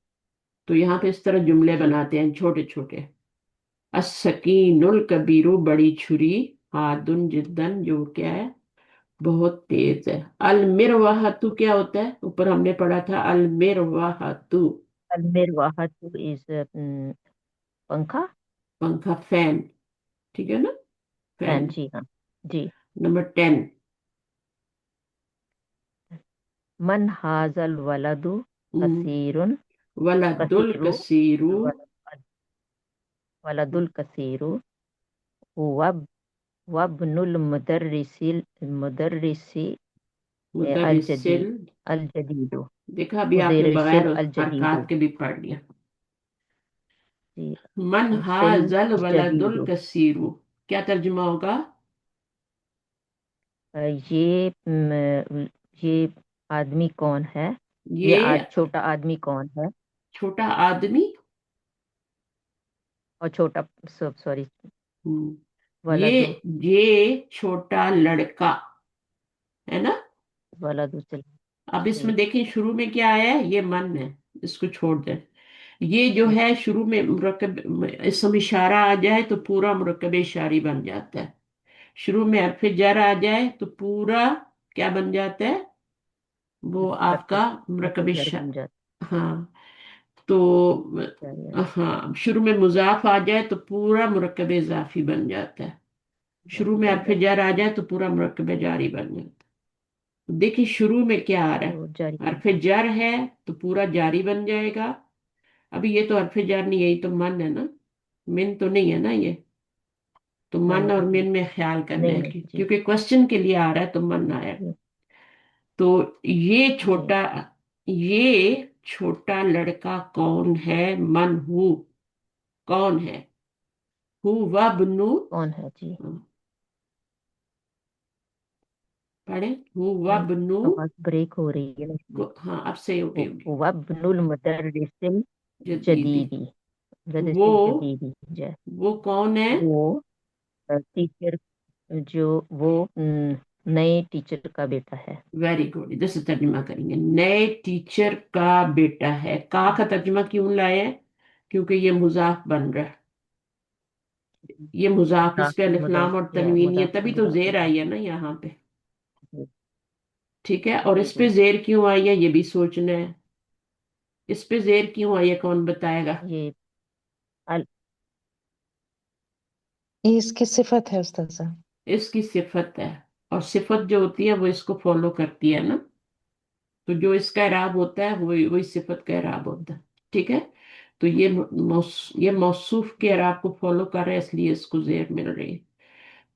S1: तो यहाँ पे इस तरह जुमले
S4: जी
S1: बनाते हैं छोटे छोटे। अस्सकीनुल कबीरू, बड़ी छुरी, हादुन जिद्दन, जो क्या है, बहुत तेज है। अल मिरवाहतु क्या होता है, ऊपर हमने पढ़ा था, अल मिरवाहतु,
S4: अलमिर वाहद इज पंखा।
S1: पंखा, फैन, ठीक है ना,
S4: फैन
S1: फैन।
S4: जी हाँ। जी।
S1: नंबर 10,
S4: मन हाजल वलदु कसीरुन।
S1: वलदुल
S4: कसीरु।
S1: कसीरू,
S4: वलदुल कसीरु वब वब्नुल मुदर्रिसी अल
S1: मुदरिसिल।
S4: जदीद अल जदीदु।
S1: देखा, अभी आपने बगैर
S4: मुदर्रिसिल अल
S1: हरकात
S4: जदीदु।
S1: के भी पढ़ लिया।
S4: जी।
S1: मन
S4: सिल
S1: हाजल वलदुल
S4: जदीदु।
S1: कसीरू, क्या तर्जुमा होगा।
S4: ये ये आदमी कौन है। ये
S1: ये
S4: छोटा आदमी कौन है।
S1: छोटा आदमी,
S4: और छोटा सॉरी
S1: हम्म,
S4: वाला
S1: ये
S4: दो।
S1: ये छोटा लड़का, है ना।
S4: वलद से।
S1: अब
S4: जी
S1: इसमें देखें शुरू में क्या आया है, ये मन है, इसको छोड़ दें। ये जो
S4: जी
S1: है शुरू में मुरक्कब इसम इशारा आ जाए तो पूरा मुरक्कब इशारी बन जाता है। शुरू में हरफ जर आ जाए तो पूरा क्या बन जाता है, वो
S4: हर्फ
S1: आपका
S4: हर्फ
S1: मुरक्कब
S4: जर
S1: इशा
S4: बन जाता
S1: हाँ। तो
S4: है यानी।
S1: हाँ, शुरू में मुजाफ आ जाए तो पूरा मुरक्कब इजाफी बन जाता है। शुरू
S4: इजाफी
S1: में
S4: बन
S1: हरफ
S4: जाता
S1: जर आ जाए तो पूरा मुरक्कब जारी बन जाता है। देखिए शुरू में क्या आ रहा है,
S4: तो जारी बन
S1: हरफ जर है तो पूरा जारी बन जाएगा। अभी ये तो हरफ जर नहीं है, ये तो मन है ना, मिन तो नहीं है ना ये। तो मन और
S4: नहीं
S1: मिन में ख्याल करना
S4: नहीं
S1: है
S4: नहीं जी
S1: क्योंकि क्वेश्चन के लिए आ रहा है तो मन आया।
S4: जी
S1: तो ये
S4: जी।
S1: छोटा, ये छोटा लड़का कौन है, मन हु, कौन है, हु वब्नु,
S4: कौन है जी।
S1: पढ़े, हु
S4: हाँ,
S1: वब्नु,
S4: आवाज ब्रेक हो रही है ना इसलिए।
S1: हाँ अब सही हो गई होगी,
S4: वब्नुल मुदर्रिसिल
S1: जदीदी।
S4: जदीदी।
S1: वो
S4: मुदर्रिसिल जदीदी जय।
S1: वो कौन है,
S4: वो टीचर, जो वो नए टीचर का बेटा है।
S1: वेरी गुड, इधर से तर्जुमा करेंगे, नए टीचर का बेटा है। का तर्जुमा क्यों लाए हैं, क्योंकि ये मुजाफ बन रहा है, ये मुजाफ, इस
S4: मुदाफ
S1: पे अलिफ
S4: मुदाफ
S1: लाम और
S4: या
S1: तनवीन, ये
S4: मुदाफ
S1: तभी तो
S4: मुदाफ
S1: जेर
S4: इलैह।
S1: आई है ना यहाँ पे।
S4: जी
S1: ठीक है, और
S4: जी
S1: इस पे
S4: जी।
S1: जेर क्यों आई है ये भी सोचना है। इस पे जेर क्यों आई है कौन बताएगा।
S4: ये अल
S2: ये इसकी सिफत है उस्ताद साहब।
S1: इसकी सिफत है, और सिफत जो होती है वो इसको फॉलो करती है ना। तो जो इसका इराब होता है वही वही सिफत का इराब होता है। ठीक है। तो ये मौसूफ के इराब को फॉलो कर रहा है, इसलिए इसको जेर मिल रही है।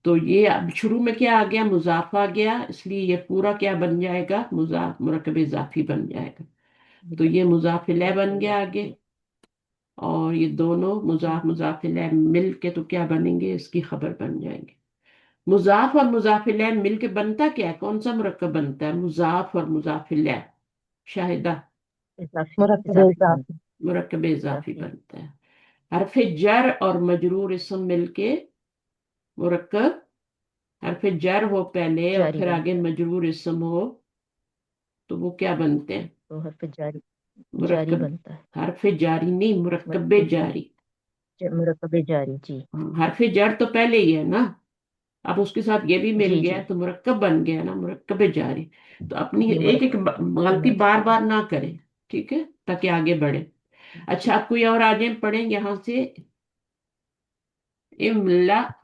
S1: तो ये अब शुरू में क्या आ गया, मुजाफ आ गया, इसलिए ये पूरा क्या बन जाएगा, मुजाफ मुरकब इजाफी बन जाएगा। तो ये मुजाफ इलैह बन गया आगे।
S4: जी
S1: और ये दोनों
S4: जी
S1: मुजाफ मुजाफ इलैह मिल के तो क्या बनेंगे, इसकी खबर बन जाएंगे। मुजाफ और मुजाफ इलैह मिल के बनता क्या है, कौन सा मुरक्कब बनता है, मुजाफ और मुजाफ इलैह, शाहिदा।
S4: इजाफी
S2: मुरक्कब
S4: इजाफी बन
S2: इजाफी।
S1: मुरक्कब इजाफी
S4: इजाफी।
S1: बनता है। हरफ जर और मजरूर इसम मिलके मुरक्कब, हरफ जर हो पहले और
S4: जारी
S1: फिर आगे
S4: बनता है।
S1: मजरूर इसम हो, तो वो क्या बनते हैं,
S4: तो हर्फ जारी जारी
S1: मुरक्कब,
S4: बनता है।
S1: हरफ जारी नहीं, मुरक्कब
S4: मुरक्कब
S1: जारी।
S4: मुरक्कब जारी जी।
S1: हाँ, हरफ जर तो पहले ही है ना, अब उसके साथ ये भी मिल
S4: जी
S1: गया
S4: जी
S1: तो मुरक्कब बन गया ना, मुरक्कब जारी। तो अपनी
S4: ये
S1: एक एक
S4: मुरक्कब
S1: गलती बार
S4: मुरक्कब
S1: बार ना करें, ठीक है, ताकि आगे बढ़े।
S4: जी।
S1: अच्छा, आप कोई और आ जाए, पढ़ें यहाँ से, इमला।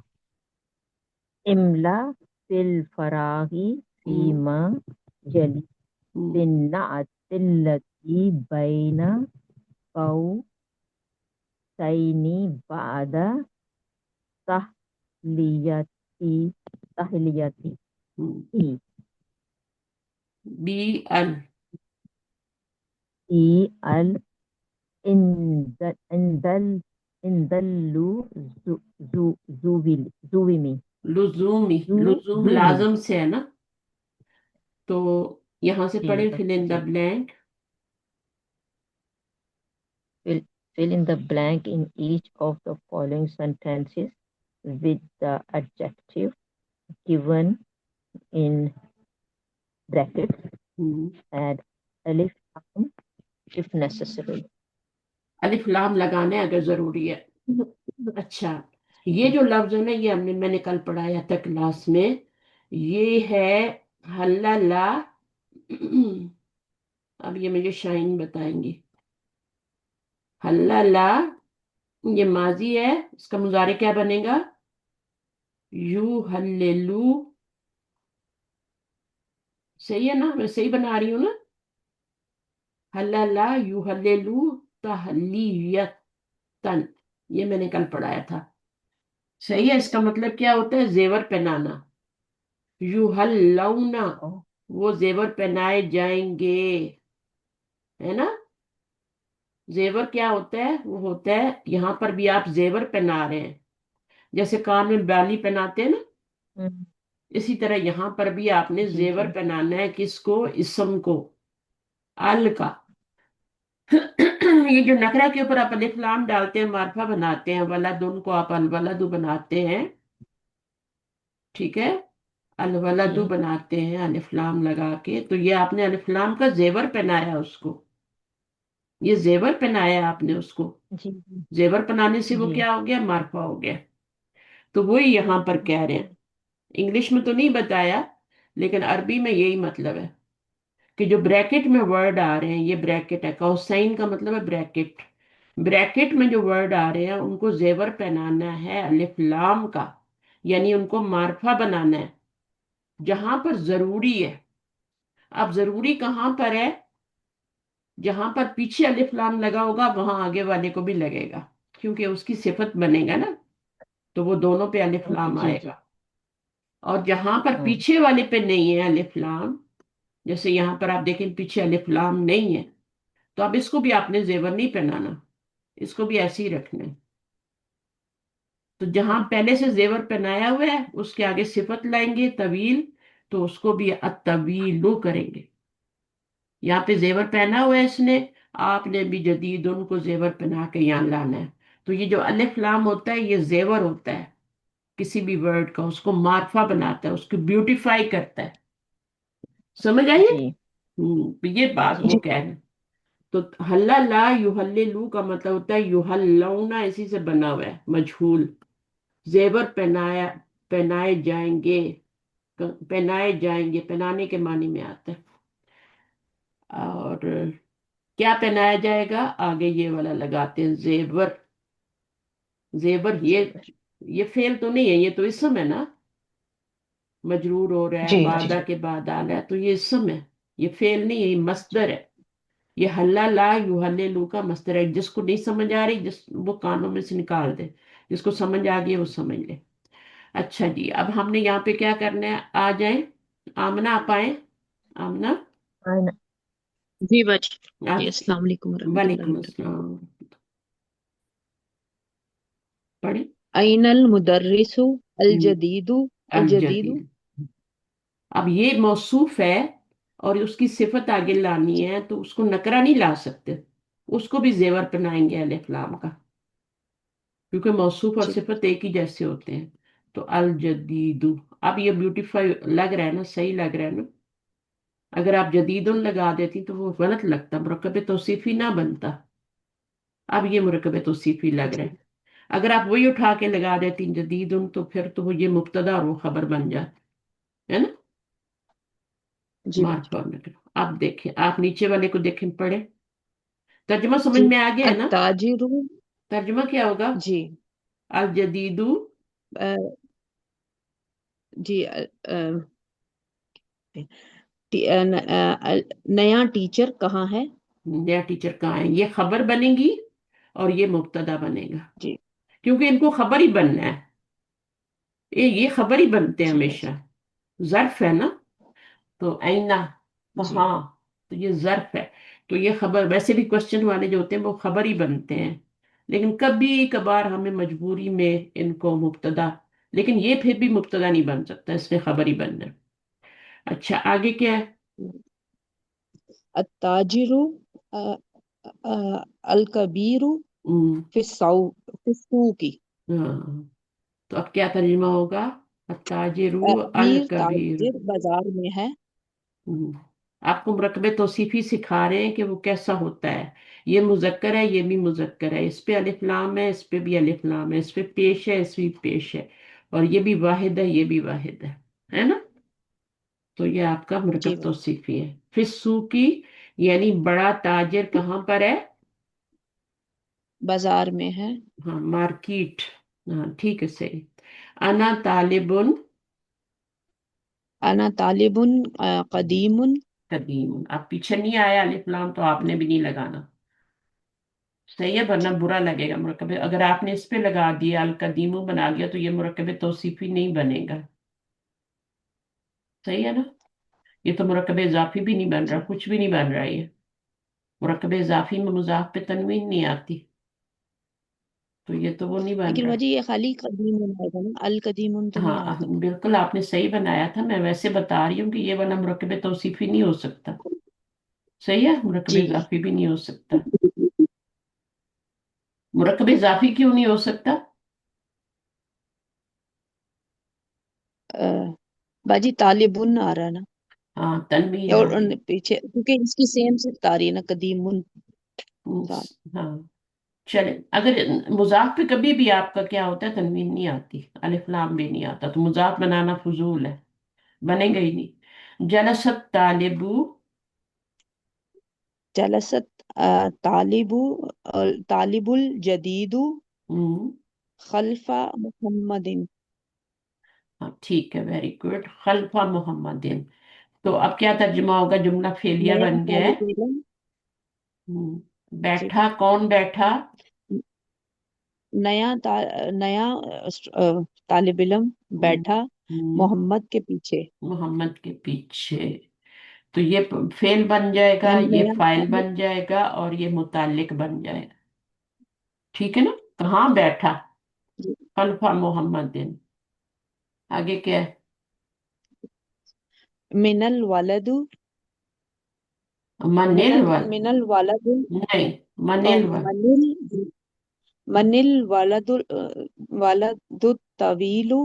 S4: इमला फिल फरागी
S1: हम्म,
S4: फीमा जली
S1: हम्म,
S4: बिन्नातिल्लती बैना कौसैनी बादा तहलियती तहलियती
S1: हम्म।
S4: ई
S1: बी अल,
S4: ई अल इंदल इंदल्लु जुविमी
S1: लुजूमी, लुजूम
S4: जुजूमी।
S1: लाजम से है ना। तो यहाँ से
S4: जी
S1: पढ़े, फिल इन द
S4: जी।
S1: Blank.
S4: Fill, fill in the blank in each of the following sentences with the adjective given in brackets. Add alif lam if necessary.
S1: अलिफ लाम लगाने अगर जरूरी है। अच्छा, ये जो लफ्ज है ना, ये मैंने कल पढ़ाया था क्लास में। ये है हल्ला ला। अब ये मुझे शाइन बताएंगी। हल्ला ला, ये माजी है, इसका मुजारे क्या बनेगा, यू हल्लेलू। सही है ना, मैं सही बना रही हूँ ना। हल्ला ला यू हल्लेलू तहलियतन, ये मैंने कल पढ़ाया था। सही है, इसका मतलब क्या होता है, जेवर पहनाना। युहल्लौना,
S4: Oh,
S1: वो जेवर पहनाए जाएंगे, है ना। जेवर क्या होता है, वो होता है, यहाँ पर भी आप जेवर पहना रहे हैं, जैसे कान में बाली पहनाते हैं ना,
S4: mm,
S1: इसी तरह यहाँ पर भी आपने
S4: जी
S1: जेवर
S4: जी
S1: पहनाना है, किसको, इसम को, अल का। ये जो नखरा के ऊपर आप अलिफ लाम डालते हैं, मार्फा बनाते हैं, वलदुन को आप अल वलदु बनाते हैं, ठीक है। الولدو بناتے ہیں الف لام لگا کے، تو یہ آپ نے الف لام کا زیور پہنایا اس کو، یہ زیور پہنایا آپ نے اس کو،
S4: جی جی
S1: زیور پہنانے سے وہ
S4: جی
S1: کیا ہو گیا؟ معرفہ ہو گیا۔ تو وہی یہاں پر کہہ رہے ہیں، انگلش میں تو نہیں بتایا لیکن عربی میں یہی مطلب ہے کہ جو بریکٹ میں ورڈ آ رہے ہیں، یہ بریکٹ ہے، کوسائن کا مطلب ہے بریکٹ، بریکٹ میں جو ورڈ آ رہے ہیں ان کو زیور پہنانا ہے الف لام کا، یعنی ان کو معرفہ بنانا ہے جہاں پر ضروری ہے۔ اب ضروری کہاں پر ہے؟ جہاں پر پیچھے الف لام لگا ہوگا وہاں آگے والے کو بھی لگے گا، کیونکہ اس کی صفت بنے گا نا، تو وہ دونوں پہ الف لام
S4: جی
S1: آئے گا۔ اور جہاں پر
S4: ہاں
S1: پیچھے والے پہ نہیں ہے الف لام، جیسے یہاں پر آپ دیکھیں پیچھے الف لام نہیں ہے، تو اب اس کو بھی آپ نے زیور نہیں پہنانا، اس کو بھی ایسے ہی رکھنا ہے۔ تو جہاں پہلے سے زیور پہنایا ہوا ہے اس کے آگے صفت لائیں گے طویل، تو اس کو بھی الطویلو کریں گے۔ یہاں پہ زیور پہنا ہوا ہے اس نے، آپ نے بھی جدید ان کو زیور پہنا کے یہاں لانا ہے۔ تو یہ جو الف لام ہوتا ہے یہ زیور ہوتا ہے کسی بھی ورڈ کا، اس کو معرفہ بناتا ہے، اس کو بیوٹیفائی کرتا ہے۔ سمجھ آئیے؟
S4: جی
S1: تو یہ بات
S4: جی
S1: وہ کہہ رہے ہیں۔ تو حل لا یحللو کا مطلب ہوتا ہے یحلونا، اسی سے بنا ہوا ہے مجہول، زیور پہنائے جائیں گے، پہنائے جائیں گے، پہنانے کے معنی میں آتا ہے۔ اور کیا پہنایا جائے گا؟ آگے یہ والا لگاتے ہیں زیور، زیور
S4: زیور
S1: یہ فعل تو نہیں ہے، یہ تو اسم ہے نا، مجرور ہو رہا ہے
S4: جی جی
S1: بادہ کے بعد آ رہا ہے، تو یہ اسم ہے، یہ فعل نہیں ہے، یہ مصدر ہے۔ یہ حلہ لا یحللو کا مصدر ہے۔ جس کو نہیں سمجھ آ رہی وہ کانوں میں سے نکال دے، جس کو سمجھ آ گئی وہ سمجھ لے۔ اچھا جی، اب ہم نے یہاں پہ کیا کرنا ہے؟ آ جائیں آمنہ، آپ آئیں آمنہ،
S4: آئینہ
S2: جی بچ جی،
S1: آپ
S2: السلام علیکم ورحمۃ اللہ
S1: وعلیکم
S2: وبرکاتہ۔
S1: السلام، پڑھیں
S2: أين المدرس الجديد الجديد؟
S1: الجدید۔ اب یہ موصوف ہے اور اس کی صفت آگے لانی ہے، تو اس کو نکرہ نہیں لا سکتے، اس کو بھی زیور پہنائیں گے الف لام کا، کیونکہ موصوف اور
S2: جی
S1: صفت ایک ہی جیسے ہوتے ہیں۔ تو الجدید، اب یہ بیوٹیفائی لگ رہا ہے نا، صحیح لگ رہا ہے نا؟ اگر آپ جدید لگا دیتی تو وہ غلط لگتا، مرکب توصیفی نہ بنتا، اب یہ مرکب توصیفی لگ رہا
S2: جی
S1: ہے۔ اگر آپ وہی اٹھا کے لگا دیتی جدید تو پھر تو وہ یہ مبتدا اور وہ خبر بن جاتی ہے نا،
S2: جی بچ
S1: معرفہ اور نکرہ۔ آپ دیکھیں، آپ نیچے والے کو دیکھیں، پڑھیں، ترجمہ سمجھ
S2: جی،
S1: میں آ گیا ہے نا؟
S2: التاجر،
S1: ترجمہ کیا ہوگا؟
S2: جی
S1: الجدید،
S2: جی نیا ٹیچر کہاں ہے؟
S1: نیا ٹیچر کہاں ہے، یہ خبر بنے گی اور یہ مبتدا بنے گا،
S2: جی
S1: کیونکہ ان کو خبر ہی بننا ہے، یہ خبر ہی بنتے ہیں
S2: جی
S1: ہمیشہ،
S2: بچ
S1: ظرف ہے نا، تو اینا
S2: جی
S1: کہاں، تو یہ ظرف ہے، تو یہ خبر، ویسے بھی کوشچن والے جو ہوتے ہیں وہ خبر ہی بنتے ہیں، لیکن کبھی کبھار ہمیں مجبوری میں ان کو مبتدا، لیکن یہ پھر بھی مبتدا نہیں بن سکتا، اس نے خبر ہی بننا ہے۔ اچھا آگے کیا ہے؟
S2: التاجر الکبیر
S1: ہم،
S2: فی السوق،
S1: ہاں، تو اب کیا ترجمہ ہوگا؟ التاجر
S2: امیر
S1: الکبیر۔
S2: تاجر بازار میں ہے۔
S1: ہم، آپ کو مرکب توصیفی سکھا رہے ہیں کہ وہ کیسا ہوتا ہے، یہ مذکر ہے یہ بھی مذکر ہے، اس پہ الف لام ہے اس پہ بھی الف لام ہے، اس پہ پیش ہے اس پہ بھی پیش ہے، اور یہ بھی واحد ہے یہ بھی واحد ہے نا؟ تو یہ آپ کا
S2: جی
S1: مرکب
S2: بچ
S1: توصیفی ہے۔ پھر سوقی یعنی بڑا تاجر کہاں پر ہے؟
S2: بازار میں ہے۔
S1: ہاں مارکیٹ، ہاں ٹھیک ہے صحیح۔ انا طالبن
S2: انا طالب قدیم،
S1: قدیم، اب پیچھے نہیں آیا الف لام تو آپ نے بھی نہیں لگانا، صحیح ہے، ورنہ برا لگے گا مرکب، اگر آپ نے اس پہ لگا دیا القدیمو بنا دیا تو یہ مرکب توصیفی نہیں بنے گا، صحیح ہے نا؟ یہ تو مرکب اضافی بھی نہیں بن رہا،
S2: جی
S1: کچھ بھی نہیں بن رہا، یہ مرکب اضافی میں مضاف پہ تنوین نہیں آتی، تو یہ تو وہ نہیں بن
S2: لیکن
S1: رہا۔
S2: وجہ یہ خالی قدیم آئے گا نا، القدیم تو نہیں
S1: ہاں
S2: آئے گا۔
S1: بالکل آپ نے صحیح بنایا تھا، میں ویسے بتا رہی ہوں کہ یہ والا مرکب توصیفی نہیں ہو سکتا، صحیح ہے، مرکب
S2: جی
S1: اضافی بھی نہیں ہو سکتا۔ مرکب اضافی کیوں نہیں ہو سکتا؟
S2: बाजी तालिबुन आ रहा है ना,
S1: हाँ तनवीन आ
S2: और
S1: रही।
S2: पीछे क्योंकि इसकी सेम सिफ्त आ रही है ना, कदीमुन साथ।
S1: हाँ चले, अगर मुजाफ पे कभी भी आपका क्या होता है, तनवीन नहीं आती, अलिफ लाम भी नहीं आता, तो मुजाफ बनाना फजूल है, बनेगा ही नहीं। जलसत तालिबू।
S2: जलसत तालिबु तालिबुल जदीदु
S1: हम्म,
S2: खल्फा मुहम्मदिन।
S1: हाँ ठीक है, वेरी गुड, खल्फा मोहम्मदिन। तो अब क्या तर्जुमा होगा, जुमला फेलिया
S2: नया
S1: बन गया है।
S2: तालिब इल्म। जी,
S1: बैठा, कौन बैठा?
S2: नया नया तालिब इल्म
S1: हम्म,
S2: बैठा
S1: हम्म,
S2: मोहम्मद के पीछे।
S1: मोहम्मद के पीछे। तो ये फेल बन जाएगा, ये
S2: नया
S1: फाइल
S2: तालिब।
S1: बन जाएगा, और ये मुतालिक बन जाएगा। ठीक है ना? कहाँ बैठा?
S2: जी,
S1: खल्फा मोहम्मदिन। आगे क्या है?
S2: मिनल वालदु
S1: मनिल
S2: मिनल
S1: वल
S2: मिनल वालदु
S1: नहीं, मनिल वल।
S2: मनिल मनिल वालदु वालदु तवीलु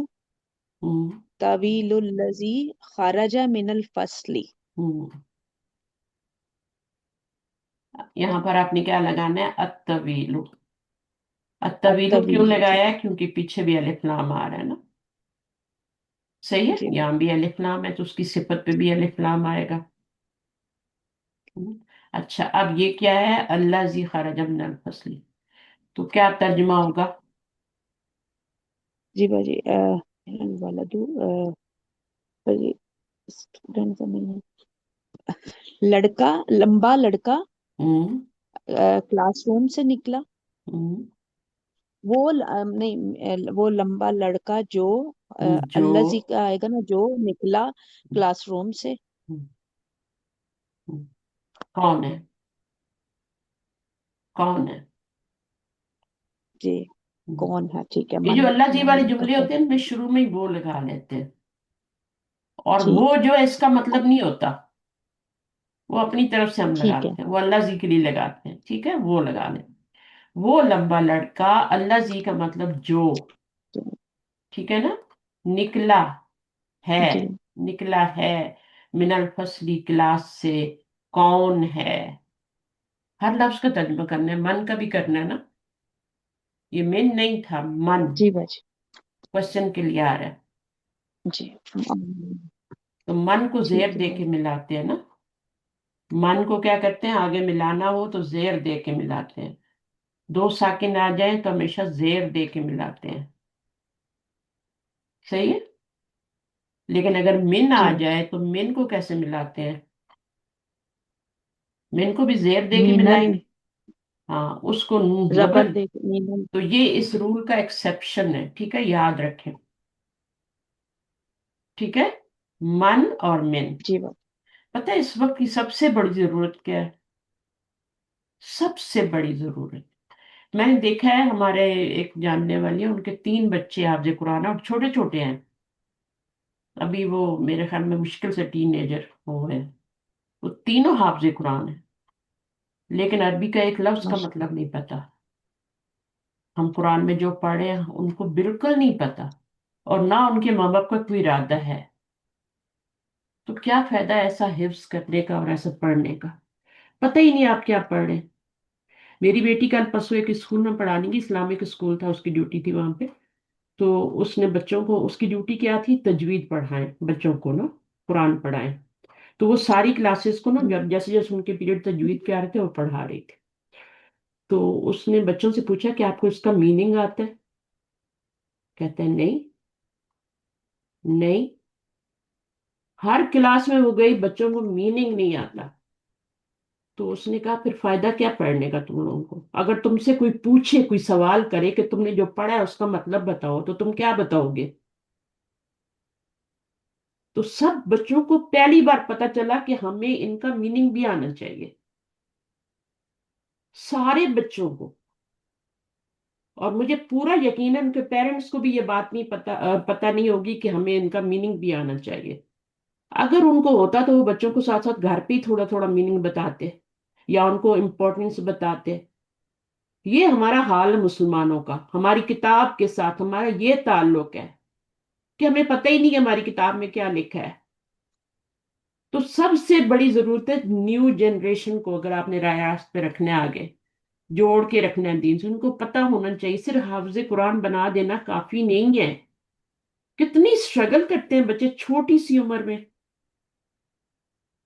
S1: हम्म,
S2: तवीलुल्लजी खरजा मिनल फसली।
S1: हम्म। यहाँ पर आपने क्या लगाना है, अत्तवीलु। अत्तवीलु क्यों
S2: अतवीलु जी।
S1: लगाया है? क्योंकि पीछे भी अलिफ लाम आ रहा है ना। सही है,
S2: जी
S1: यहाँ भी अलिफ लाम है, तो उसकी सिफत पे भी अलिफ लाम आएगा। हम्म। अच्छा, अब ये क्या है, अल्लाह जी खरज मिनल फसली, तो क्या तर्जुमा होगा?
S2: जी बाजी मिनल वालदु बाजी स्टूडेंट का नहीं है। लड़का, लंबा लड़का
S1: हम्म,
S2: क्लासरूम से निकला।
S1: हम्म,
S2: वो नहीं वो लंबा लड़का जो
S1: जो,
S2: अल्लाह जी का आएगा ना, जो निकला क्लासरूम से।
S1: हम्म, हम्म, कौन है? कौन है?
S2: जी,
S1: हम्म।
S2: कौन है, ठीक है,
S1: ये जो
S2: मन
S1: अल्लाह जी वाले
S2: मन का
S1: जुमले
S2: क्या।
S1: होते हैं, इनमें शुरू में ही वो लगा लेते हैं, और
S2: ठीक
S1: वो जो है इसका मतलब नहीं होता, वो अपनी तरफ से हम
S2: ठीक है।
S1: लगाते हैं, वो अल्लाह जी के लिए लगाते हैं, ठीक है, वो लगा लें। वो लंबा लड़का, अल्लाह जी का मतलब जो, ठीक है ना? निकला है,
S2: जी
S1: निकला है, मिनल फसली क्लास से, कौन है? हर लफ्ज का तर्जुमा करना है, मन का भी करना है ना, ये मिन नहीं था, मन,
S2: जी बाजी।
S1: क्वेश्चन के लिए आ रहा है।
S2: जी
S1: तो मन को जेर
S2: ठीक है
S1: दे के
S2: बाजी।
S1: मिलाते हैं ना, मन को क्या करते हैं, आगे मिलाना हो तो जेर दे के मिलाते हैं, दो साकिन आ जाए तो हमेशा जेर दे के मिलाते हैं। सही है। लेकिन अगर मिन
S2: जी
S1: आ जाए तो मिन को कैसे मिलाते हैं? मिन को भी जेर दे के
S2: मिनल
S1: मिलाएंगे। हाँ, उसको
S2: जबर
S1: मगर,
S2: दे के मिनल।
S1: तो ये इस रूल का एक्सेप्शन है, ठीक है, याद रखें। ठीक है, मन और मिन।
S2: जी बाजी।
S1: पता है इस वक्त की सबसे बड़ी जरूरत क्या है? सबसे बड़ी जरूरत, मैंने देखा है, हमारे एक जानने वाली है, उनके तीन बच्चे हाफिज कुरान हैं, और छोटे छोटे हैं, अभी वो मेरे ख्याल में मुश्किल से टीनेजर हो गए, वो तीनों हाफिज कुरान है, लेकिन अरबी का एक लफ्ज का
S2: माशा।
S1: मतलब नहीं पता। हम कुरान में जो पढ़े हैं उनको बिल्कुल नहीं पता, और ना उनके माँ बाप का कोई इरादा है। तो क्या फायदा ऐसा हिफ्ज करने का और ऐसा पढ़ने का, पता ही नहीं आप क्या पढ़ रहे हैं। मेरी बेटी कल परसों एक स्कूल में पढ़ाने की, इस्लामिक स्कूल था, उसकी ड्यूटी थी वहां पे। तो उसने बच्चों को, उसकी ड्यूटी क्या थी, तजवीद पढ़ाएं बच्चों को ना, कुरान पढ़ाएं। तो वो सारी क्लासेस को ना, जब जैसे जैसे उनके पीरियड तजवीद के आ रहे थे वो पढ़ा रही थी। तो उसने बच्चों से पूछा कि आपको इसका मीनिंग आता है? कहते हैं नहीं, नहीं। हर क्लास में वो गई, बच्चों को मीनिंग नहीं आता। तो उसने कहा फिर फायदा क्या पढ़ने का तुम लोगों को, अगर तुमसे कोई पूछे, कोई सवाल करे कि तुमने जो पढ़ा है उसका मतलब बताओ, तो तुम क्या बताओगे? तो सब बच्चों को पहली बार पता चला कि हमें इनका मीनिंग भी आना चाहिए, सारे बच्चों को। और मुझे पूरा यकीन है उनके पेरेंट्स को भी ये बात नहीं पता, पता नहीं होगी कि हमें इनका मीनिंग भी आना चाहिए। अगर उनको होता तो वो बच्चों को साथ साथ घर पे ही थोड़ा थोड़ा मीनिंग बताते, या उनको इम्पोर्टेंस बताते। ये हमारा हाल है मुसलमानों का, हमारी किताब के साथ हमारा ये ताल्लुक है। کہ ہمیں پتہ ہی نہیں کہ ہماری کتاب میں کیا لکھا ہے. تو سب سے بڑی ضرورت ہے نیو جنریشن کو، اگر آپ نے راست پہ رکھنا ہے، آگے جوڑ کے رکھنا ہے دین سے، ان کو پتہ ہونا چاہیے. صرف حافظ قرآن بنا دینا کافی نہیں ہے. کتنی اسٹرگل کرتے ہیں بچے چھوٹی سی عمر میں.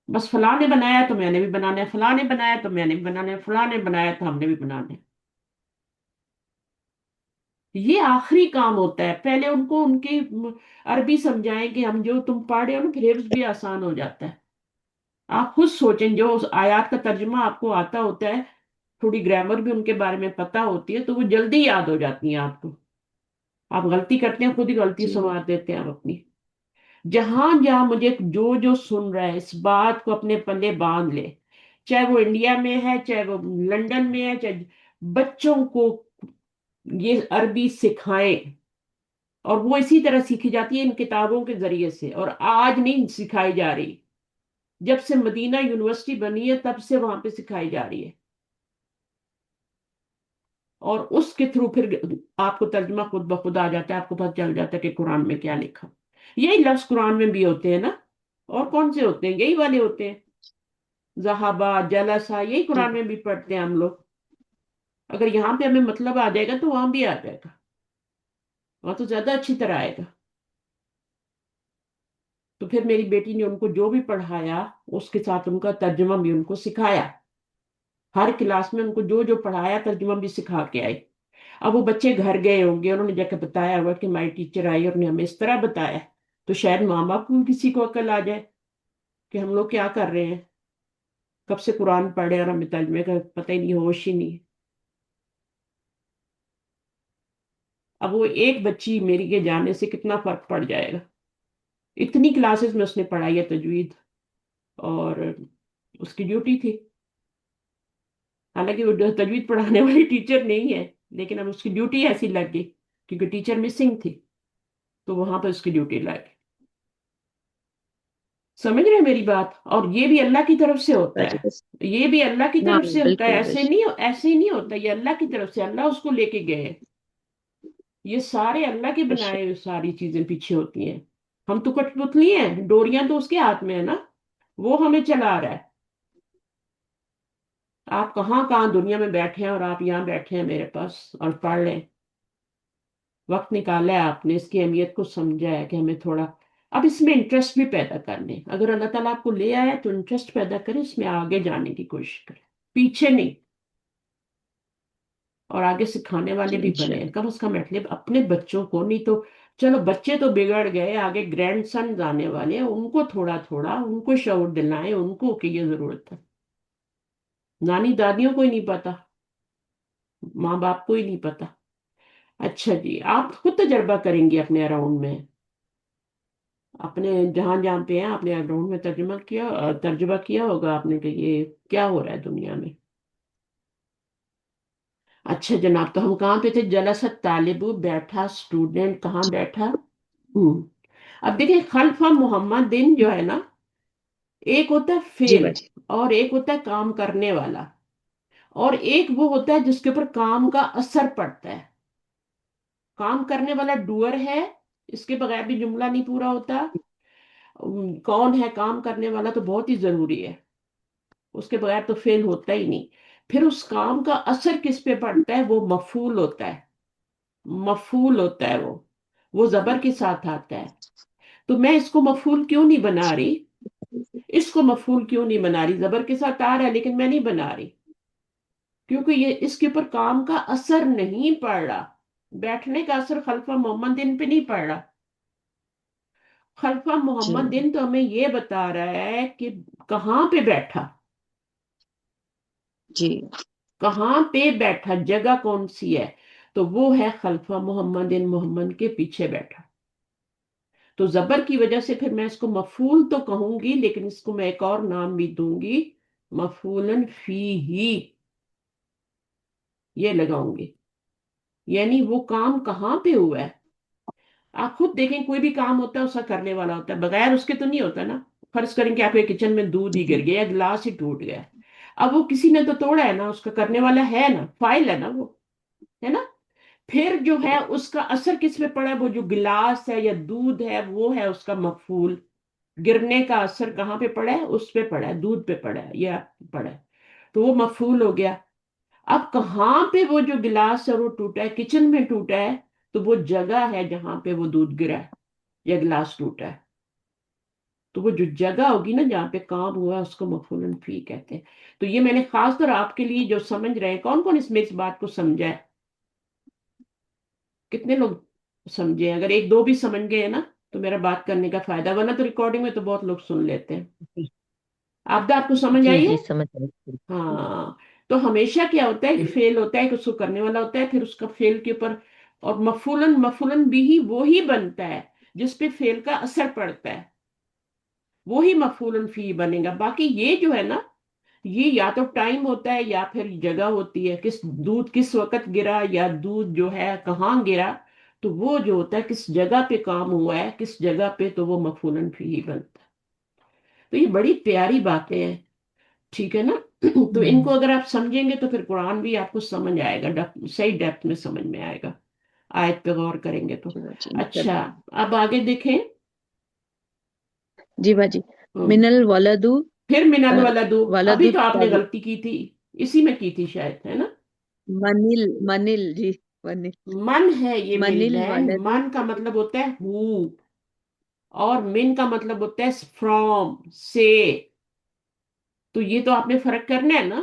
S1: بس فلاں نے بنایا تو میں نے بھی بنانا ہے، فلاں نے بنایا تو میں نے بھی بنانا ہے، فلاں نے بنایا تو ہم نے بھی بنانا ہے. یہ آخری کام ہوتا ہے. پہلے ان کو ان کی عربی سمجھائیں کہ ہم جو تم پڑھ رہے ہو نا، پھر حفظ بھی آسان ہو جاتا ہے. آپ خود سوچیں، جو اس آیات کا ترجمہ آپ کو آتا ہوتا ہے، تھوڑی گرامر بھی ان کے بارے میں پتہ ہوتی ہے، تو وہ جلدی یاد ہو جاتی ہیں آپ کو. آپ غلطی کرتے ہیں، خود ہی غلطی
S2: جی
S1: سنوار دیتے ہیں آپ اپنی. جہاں جہاں مجھے جو سن رہا ہے اس بات کو اپنے پلے باندھ لے، چاہے وہ انڈیا میں ہے، چاہے وہ لندن میں ہے، چاہے بچوں کو یہ عربی سکھائیں. اور وہ اسی طرح سیکھی جاتی ہے ان کتابوں کے ذریعے سے، اور آج نہیں سکھائی جا رہی. جب سے مدینہ یونیورسٹی بنی ہے تب سے وہاں پہ سکھائی جا رہی ہے. اور اس کے تھرو پھر آپ کو ترجمہ خود بخود آ جاتا ہے، آپ کو پتہ چل جاتا ہے کہ قرآن میں کیا لکھا. یہی لفظ قرآن میں بھی ہوتے ہیں نا. اور کون سے ہوتے ہیں؟ یہی والے ہوتے ہیں. ذہبا، جلسا، یہی
S2: جی
S1: قرآن میں بھی پڑھتے ہیں ہم لوگ. اگر یہاں پہ ہمیں مطلب آ جائے گا تو وہاں بھی آ جائے گا، وہاں تو زیادہ اچھی طرح آئے گا. تو پھر میری بیٹی نے ان کو جو بھی پڑھایا اس کے ساتھ ان کا ترجمہ بھی ان کو سکھایا. ہر کلاس میں ان کو جو جو پڑھایا ترجمہ بھی سکھا کے آئی. اب وہ بچے گھر گئے ہوں گے، انہوں نے جا کے بتایا ہوا کہ ہماری ٹیچر آئی اور نے ہمیں اس طرح بتایا. تو شاید ماں باپ کو بھی کسی کو عقل آ جائے کہ ہم لوگ کیا کر رہے ہیں، کب سے قرآن پڑھے اور ہمیں ترجمے کا پتہ ہی نہیں، ہوش ہی نہیں. اب وہ ایک بچی میری کے جانے سے کتنا فرق پڑ جائے گا. اتنی کلاسز میں اس نے پڑھائی ہے تجوید، اور اس کی ڈیوٹی تھی. حالانکہ وہ تجوید پڑھانے والی ٹیچر نہیں ہے، لیکن اب اس کی ڈیوٹی ایسی لگ گئی کیونکہ ٹیچر مسنگ تھی، تو وہاں پہ اس کی ڈیوٹی لگ گئی. سمجھ رہے ہیں میری بات؟ اور یہ بھی اللہ کی طرف سے ہوتا
S2: جی بس
S1: ہے. یہ بھی اللہ کی طرف
S2: نعم
S1: سے ہوتا ہے.
S2: بالکل
S1: ایسے
S2: بس
S1: نہیں، ایسے ہی نہیں ہوتا. یہ اللہ کی طرف سے، اللہ اس کو لے کے گئے. یہ سارے اللہ کے
S2: بس
S1: بنائے ہوئے ساری چیزیں پیچھے ہوتی ہیں. ہم تو کٹ پتلی ہیں، ڈوریاں تو اس کے ہاتھ میں ہے نا، وہ ہمیں چلا رہا ہے. آپ کہاں کہاں دنیا میں بیٹھے ہیں اور آپ یہاں بیٹھے ہیں میرے پاس اور پڑھ لیں. وقت نکالا ہے آپ نے، اس کی اہمیت کو سمجھا ہے کہ ہمیں تھوڑا اب اس میں انٹرسٹ بھی پیدا کرنے. اگر اللہ تعالیٰ آپ کو لے آیا تو انٹرسٹ پیدا کرے، اس میں آگے جانے کی کوشش کرے، پیچھے نہیں. اور آگے سکھانے والے
S2: جی
S1: بھی بنے،
S2: انشاءاللہ
S1: کم از کم ایٹ لیسٹ اپنے بچوں کو. نہیں تو چلو بچے تو بگڑ گئے، آگے گرینڈ سن آنے والے ہیں، ان کو تھوڑا تھوڑا ان کو شعور دلائیں، ان کو کہ یہ ضرورت ہے. نانی دادیوں کو ہی نہیں پتا، ماں باپ کو ہی نہیں پتا. اچھا جی، آپ خود تجربہ کریں گے اپنے اراؤنڈ میں، اپنے جہاں جہاں پہ ہیں آپ نے اراؤنڈ میں ترجمہ کیا ہوگا آپ نے کہ یہ کیا ہو رہا ہے دنیا میں. اچھا جناب، تو ہم کہاں پہ تھے؟ جلست طالب، بیٹھا اسٹوڈنٹ، کہاں بیٹھا؟ اب دیکھیں، خلفہ محمد دن جو ہے نا، ایک ہوتا ہے
S2: جی
S1: فعل،
S2: باجی
S1: اور ایک ہوتا ہے کام کرنے والا، اور ایک وہ ہوتا ہے جس کے اوپر کام کا اثر پڑتا ہے. کام کرنے والا ڈوئر ہے، اس کے بغیر بھی جملہ نہیں پورا ہوتا. کون ہے کام کرنے والا؟ تو بہت ہی ضروری ہے، اس کے بغیر تو فعل ہوتا ہی نہیں. پھر اس کام کا اثر کس پہ پڑتا ہے؟ وہ مفعول ہوتا ہے. مفعول ہوتا ہے وہ زبر کے ساتھ آتا ہے. تو میں اس کو مفعول کیوں نہیں بنا رہی؟ اس کو مفعول کیوں نہیں بنا رہی؟ زبر کے ساتھ آ رہا ہے لیکن میں نہیں بنا رہی، کیونکہ یہ اس کے اوپر کام کا اثر نہیں پڑ رہا. بیٹھنے کا اثر خلفہ محمد دن پہ نہیں پڑ رہا. خلفہ
S2: جی
S1: محمد دن تو ہمیں یہ بتا رہا ہے کہ کہاں پہ بیٹھا،
S2: جی
S1: کہاں پہ بیٹھا، جگہ کون سی ہے؟ تو وہ ہے خلفہ محمد ان محمد کے پیچھے بیٹھا. تو زبر کی وجہ سے پھر میں اس کو مفعول تو کہوں گی، لیکن اس کو میں ایک اور نام بھی دوں گی، مفعولن فی ہی، یہ لگاؤں گی. یعنی وہ کام کہاں پہ ہوا ہے. آپ خود دیکھیں، کوئی بھی کام ہوتا ہے اس کا کرنے والا ہوتا ہے، بغیر اس کے تو نہیں ہوتا نا. فرض کریں کہ آپ کے کچن میں دودھ ہی گر گیا، گلاس ہی ٹوٹ گیا، اب وہ کسی نے تو توڑا ہے نا، اس کا کرنے والا ہے نا، فائل ہے نا وہ، ہے نا. پھر جو ہے اس کا اثر کس پہ پڑا ہے؟ وہ جو گلاس ہے یا دودھ ہے وہ ہے اس کا مفعول. گرنے کا اثر کہاں پہ پڑا ہے؟ اس پہ پڑا ہے، دودھ پہ پڑا ہے یا پڑا ہے، تو وہ مفعول ہو گیا. اب کہاں پہ وہ جو گلاس ہے وہ ٹوٹا ہے؟ کچن میں ٹوٹا ہے، تو وہ جگہ ہے جہاں پہ وہ دودھ گرا ہے یا گلاس ٹوٹا ہے. تو وہ جو جگہ ہوگی نا جہاں پہ کام ہوا ہے، اس کو مفعول فی کہتے ہیں. تو یہ میں نے خاص طور آپ کے لیے جو سمجھ رہے ہیں، کون کون اس میں اس بات کو سمجھا ہے؟ کتنے لوگ سمجھے؟ اگر ایک دو بھی سمجھ گئے ہیں نا تو میرا بات کرنے کا فائدہ، ورنہ تو ریکارڈنگ میں تو بہت لوگ سن لیتے ہیں.
S4: جی
S1: آپ کو سمجھ
S4: جی
S1: آئی ہے؟
S4: جی سمجھ رہی ہوں.
S1: ہاں. تو ہمیشہ کیا ہوتا ہے؟ ایک فعل ہوتا ہے کہ اس کو کرنے والا ہوتا ہے، پھر اس کا فعل کے اوپر اور مفعولن بھی ہی وہی بنتا ہے جس پہ فعل کا اثر پڑتا ہے، وہی مفعولن فی بنے گا. باقی یہ جو ہے نا، یہ یا تو ٹائم ہوتا ہے یا پھر جگہ ہوتی ہے، دودھ کس وقت گرا یا دودھ جو ہے کہاں گرا. تو وہ جو ہوتا ہے کس جگہ پہ کام ہوا ہے، کس جگہ پہ، تو وہ مفعولن فی ہی بنتا ہے. تو یہ بڑی پیاری باتیں ہیں، ٹھیک ہے نا؟ تو ان کو اگر آپ سمجھیں گے تو پھر قرآن بھی آپ کو سمجھ آئے گا، صحیح ڈیپتھ میں سمجھ میں آئے گا، آیت پہ غور کریں گے تو.
S2: جی باجی
S1: اچھا،
S2: انشاءاللہ.
S1: اب آگے دیکھیں.
S2: جی باجی.
S1: ہم،
S2: من الولد
S1: پھر من الولد.
S2: ولد
S1: ابھی تو آپ نے
S2: الطوی
S1: غلطی کی تھی، اسی میں کی تھی شاید، ہے نا؟
S2: منل جی منل
S1: من ہے یہ،
S2: من
S1: مل بہن.
S2: الولد.
S1: من کا مطلب ہوتا ہے ہو، اور من کا مطلب ہوتا ہے فرام، سے. تو یہ تو آپ نے فرق کرنا ہے نا.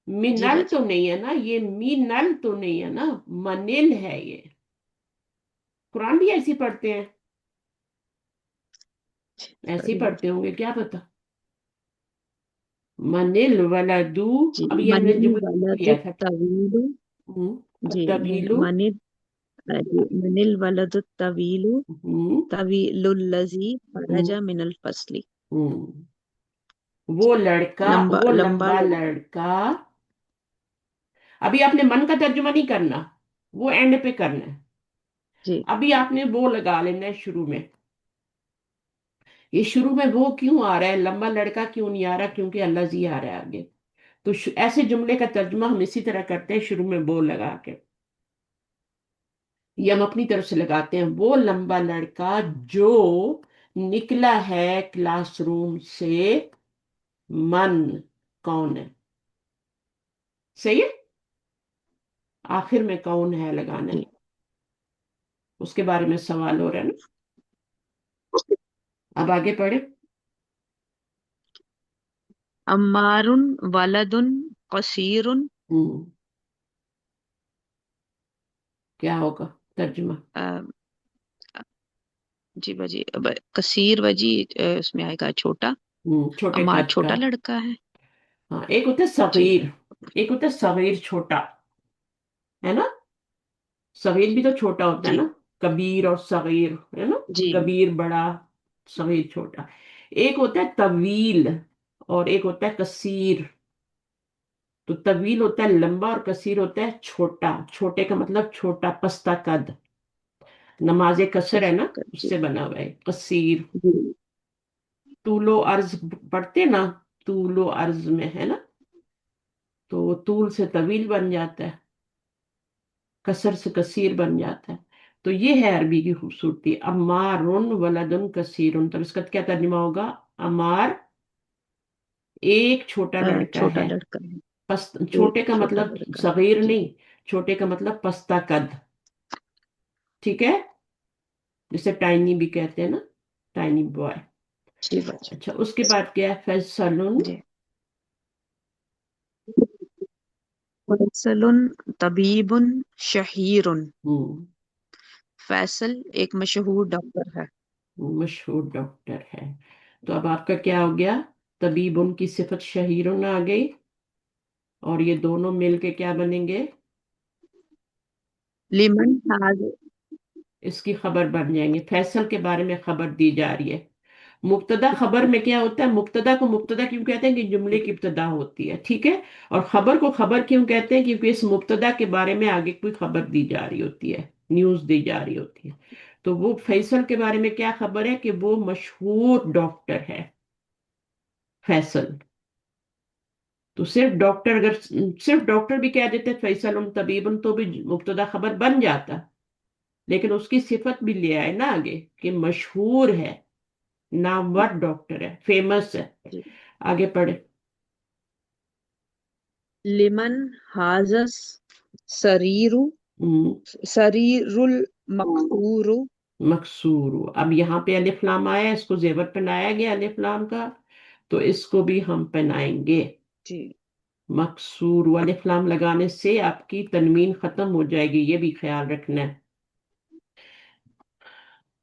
S2: جی
S1: منل
S2: باجی.
S1: تو نہیں ہے نا یہ، مینل تو نہیں ہے نا، منل ہے یہ. قرآن بھی ایسی پڑھتے ہیں، ایسے ہی
S2: سوری
S1: پڑھتے
S2: باجی.
S1: ہوں گے، کیا پتا. منل ولدو.
S2: جی
S1: اب یہ ہم
S2: من
S1: نے جملہ
S2: الولد
S1: لیا تھا.
S2: الطویل. جی
S1: الطویل.
S2: من الولد الطویل
S1: ہوں.
S2: طویل الذی خرج
S1: ہوں.
S2: من الفصل.
S1: ہوں. وہ لڑکا،
S2: لمبا
S1: وہ
S2: لمبا
S1: لمبا
S2: لڑکا.
S1: لڑکا. ابھی آپ نے من کا ترجمہ نہیں کرنا، وہ اینڈ پہ کرنا ہے.
S2: جی
S1: ابھی آپ نے وہ لگا لینا ہے شروع میں. یہ شروع میں وہ کیوں آ رہا ہے، لمبا لڑکا کیوں نہیں آ رہا؟ کیونکہ اللہ زی آ رہا ہے آگے. تو ایسے جملے کا ترجمہ ہم اسی طرح کرتے ہیں، شروع میں وہ لگا کے. یہ ہم اپنی طرف سے لگاتے ہیں، وہ لمبا لڑکا جو نکلا ہے کلاس روم سے. من کون ہے؟ صحیح ہے. آخر میں کون ہے لگانا ہے،
S2: جی.
S1: اس کے بارے میں سوال ہو رہا ہے نا. اب آگے پڑھے.
S2: عمار ولد قصیر.
S1: ہوں. کیا ہوگا ترجمہ؟
S2: جی باجی. کثیر باجی اس میں آئے گا چھوٹا.
S1: چھوٹے
S2: عمار
S1: قد کا.
S2: چھوٹا لڑکا ہے.
S1: ہاں، ایک ہوتا ہے
S2: جی
S1: صغیر، ایک ہوتا ہے صغیر چھوٹا، ہے نا؟ صغیر بھی تو چھوٹا ہوتا ہے
S2: جی
S1: نا، کبیر اور صغیر، ہے نا؟
S2: جی
S1: کبیر بڑا، صغیر چھوٹا. ایک ہوتا ہے طویل اور ایک ہوتا ہے کثیر. تو طویل ہوتا ہے لمبا اور کثیر ہوتا ہے چھوٹا. چھوٹے کا مطلب چھوٹا، پستہ قد. نماز کسر ہے نا، اس
S2: جی
S1: سے بنا ہوا ہے کثیر.
S2: جی
S1: طول و عرض پڑھتے نا، طول و عرض میں، ہے نا؟ تو طول سے طویل بن جاتا ہے، کسر سے کثیر بن جاتا ہے. تو یہ ہے عربی کی خوبصورتی. عمار ولدن کثیر. تو اس کا کیا ترجمہ ہوگا؟ عمار ایک چھوٹا لڑکا
S2: چھوٹا
S1: ہے.
S2: لڑکا ہے. ایک
S1: چھوٹے کا
S2: چھوٹا
S1: مطلب
S2: لڑکا ہے.
S1: صغیر
S2: جی
S1: نہیں، چھوٹے کا مطلب پستہ قد. ٹھیک ہے، جسے ٹائنی بھی کہتے ہیں نا، ٹائنی بوائے.
S2: جی باجی.
S1: اچھا، اس کے بعد کیا ہے؟ فیصل.
S2: جی. فیصل طبیب شہیر. فیصل ایک مشہور ڈاکٹر ہے.
S1: مشہور ڈاکٹر ہے. تو اب آپ کا کیا ہو گیا؟ طبیب ان کی صفت، شہیرن آ گئی، اور یہ دونوں مل کے کیا بنیں گے؟
S2: لمن حاض.
S1: اس کی خبر بن جائیں گے. فیصل کے بارے میں خبر دی جا رہی ہے. مبتدا خبر میں کیا ہوتا ہے؟ مبتدا کو مبتدا کیوں کہتے ہیں؟ کہ جملے کی ابتدا ہوتی ہے، ٹھیک ہے. اور خبر کو خبر کیوں کہتے ہیں؟ کیونکہ اس مبتدا کے بارے میں آگے کوئی خبر دی جا رہی ہوتی ہے، نیوز دی جا رہی ہوتی ہے. تو وہ فیصل کے بارے میں کیا خبر ہے؟ کہ وہ مشہور ڈاکٹر ہے، فیصل. तो सिर्फ डॉक्टर, अगर सिर्फ डॉक्टर भी कह देते फैसल तबीबन, तो भी मुब्तदा खबर बन जाता, लेकिन उसकी सिफत भी ले आए ना आगे कि मशहूर है, नामवर डॉक्टर है, फेमस है।
S5: जी।
S1: आगे पढ़े।
S5: लिमन हाजस सरीरु
S1: हम्म,
S5: सरीरुल मकसूरु।
S1: मकसूर। अब यहाँ पे अलिफ लाम आया, इसको जेवर पहनाया गया अलिफ लाम का, तो इसको भी हम पहनाएंगे
S5: जी
S1: मकसूर। अलिफ लाम लगाने से आपकी तनवीन खत्म हो जाएगी, ये भी ख्याल रखना है।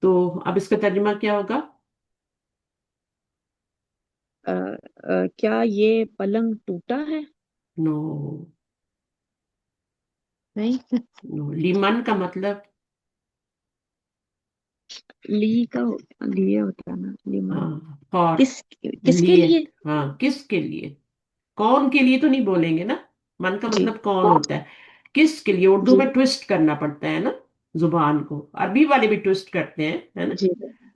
S1: तो अब इसका तर्जुमा क्या होगा?
S5: क्या ये पलंग टूटा है?
S1: नो,
S5: नहीं।
S1: नो। लिमन का मतलब,
S5: ली का लिए होता है ना, लिमन।
S1: हाँ, फॉर,
S5: किसके
S1: लिए।
S5: लिए?
S1: हाँ, किसके लिए, कौन के लिए तो नहीं बोलेंगे ना। मन का
S5: जी
S1: मतलब कौन होता है, किसके लिए। उर्दू
S5: जी
S1: में ट्विस्ट करना पड़ता है ना जुबान को, अरबी वाले भी ट्विस्ट करते हैं, है ना।
S5: जी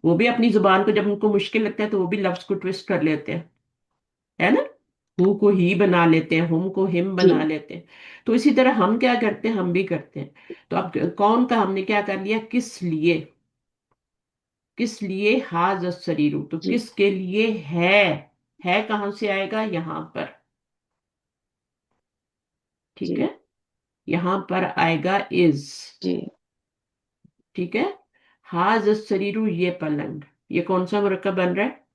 S1: वो भी अपनी जुबान को जब उनको मुश्किल लगता है तो वो भी लफ्ज को ट्विस्ट कर लेते हैं, है ना। हु को ही बना लेते हैं, हुम को हिम
S5: जी
S1: बना लेते हैं। तो इसी तरह हम क्या करते हैं, हम भी करते हैं। तो अब कौन का हमने क्या कर लिया, किस लिए, किस लिए हाज शरीरू, तो
S5: जी
S1: किसके लिए है कहां से आएगा, यहां पर, ठीक
S5: जी
S1: है। यहां पर आएगा इज,
S5: जी।
S1: ठीक है। हाज शरीरू, ये पलंग, ये कौन सा मुरक्कब बन रहा है?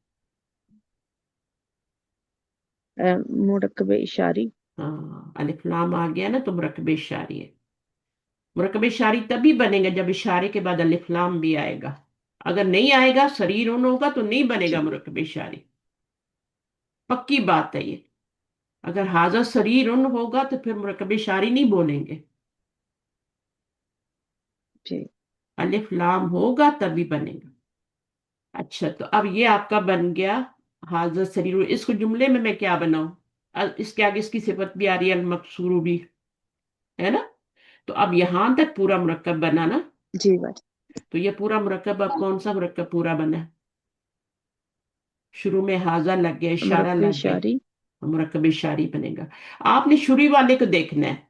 S5: मुरक्कब इशारी।
S1: हाँ, अलिफ लाम आ गया ना, तो मुरक्कब इशारी है। मुरक्कब इशारी तभी बनेगा जब इशारे के बाद अलिफ लाम भी आएगा। अगर नहीं आएगा, शरीर उन होगा, तो नहीं बनेगा
S5: जी
S1: मुरक्कब इशारी, पक्की बात है ये। अगर हाजा शरीर उन होगा तो फिर मुरक्कब इशारी नहीं बोलेंगे,
S5: जी।
S1: अलिफ लाम होगा तभी बनेगा। अच्छा, तो अब ये आपका बन गया हाजा शरीर। इसको जुमले में मैं क्या बनाऊं? इसके आगे इसकी सिफत भी आ रही है, अल मकसूरू भी, है ना। तो अब यहां तक पूरा मुरक्कब बना ना।
S5: जी बात।
S1: तो ये पूरा मुरक्कब, अब कौन सा मुरक्कब पूरा बना है? शुरू में हाजा लग गया, इशारा
S5: मुरक्कब
S1: लग गया,
S5: इशारी।
S1: मुरक्कब इशारी बनेगा। आपने शुरू वाले को देखना है,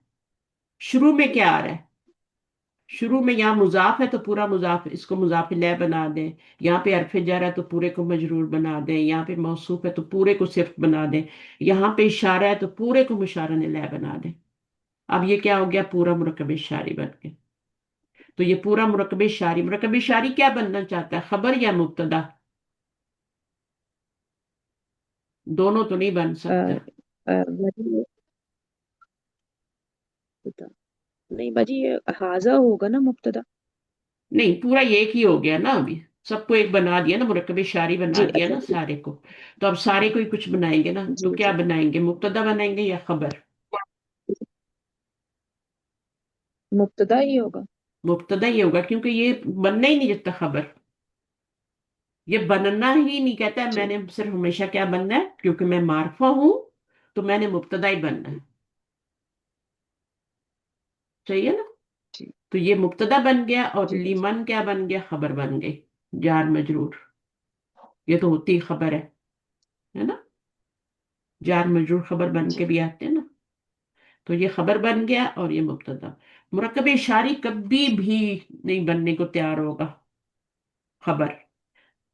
S1: शुरू में क्या आ रहा है। शुरू में यहाँ मुजाफ है तो पूरा मुजाफ, इसको मुजाफ इलैह बना दें। यहाँ पे हरफ जर है तो पूरे को मजरूर बना दें। यहाँ पे मौसूफ है तो पूरे को सिर्फ बना दें। यहाँ पे इशारा है तो पूरे को मुशारन इलैह बना दें। अब ये क्या हो गया, पूरा मुरक्कब इशारी बन गया। तो ये पूरा मुरक्कब इशारी, मुरक्कब इशारी क्या बनना चाहता है, खबर या मुब्तदा? दोनों तो नहीं बन
S5: अ,
S1: सकता।
S5: बाजी नहीं बाजी, ये हाजा होगा ना मुब्तदा।
S1: नहीं, पूरा एक ही हो गया ना अभी, सबको एक बना दिया ना, मुरक्कब शारी बना
S5: जी
S1: दिया
S5: अच्छा
S1: ना
S5: जी
S1: सारे को। तो अब सारे को ही कुछ बनाएंगे ना, तो
S5: जी
S1: क्या
S5: जी।
S1: बनाएंगे, मुब्तदा बनाएंगे या खबर?
S5: मुब्तदा ही होगा।
S1: मुब्तदा ही होगा, क्योंकि ये बनना ही नहीं जब तक खबर, ये बनना ही नहीं कहता है।
S5: जी
S1: मैंने सिर्फ हमेशा क्या बनना है, क्योंकि मैं मारफा हूं तो मैंने मुब्तदा ही बनना है, सही है ना।
S5: जी
S1: तो ये मुब्तदा बन गया, और
S5: जी बाजी।
S1: लीमन क्या बन गया, खबर बन गई, जार मजरूर। ये तो होती ही खबर है ना। जार मजरूर खबर बन के
S5: जी
S1: भी आते हैं ना। तो ये खबर बन गया और ये मुब्तदा। मुरक्कब इशारी कभी भी नहीं बनने को तैयार होगा, खबर।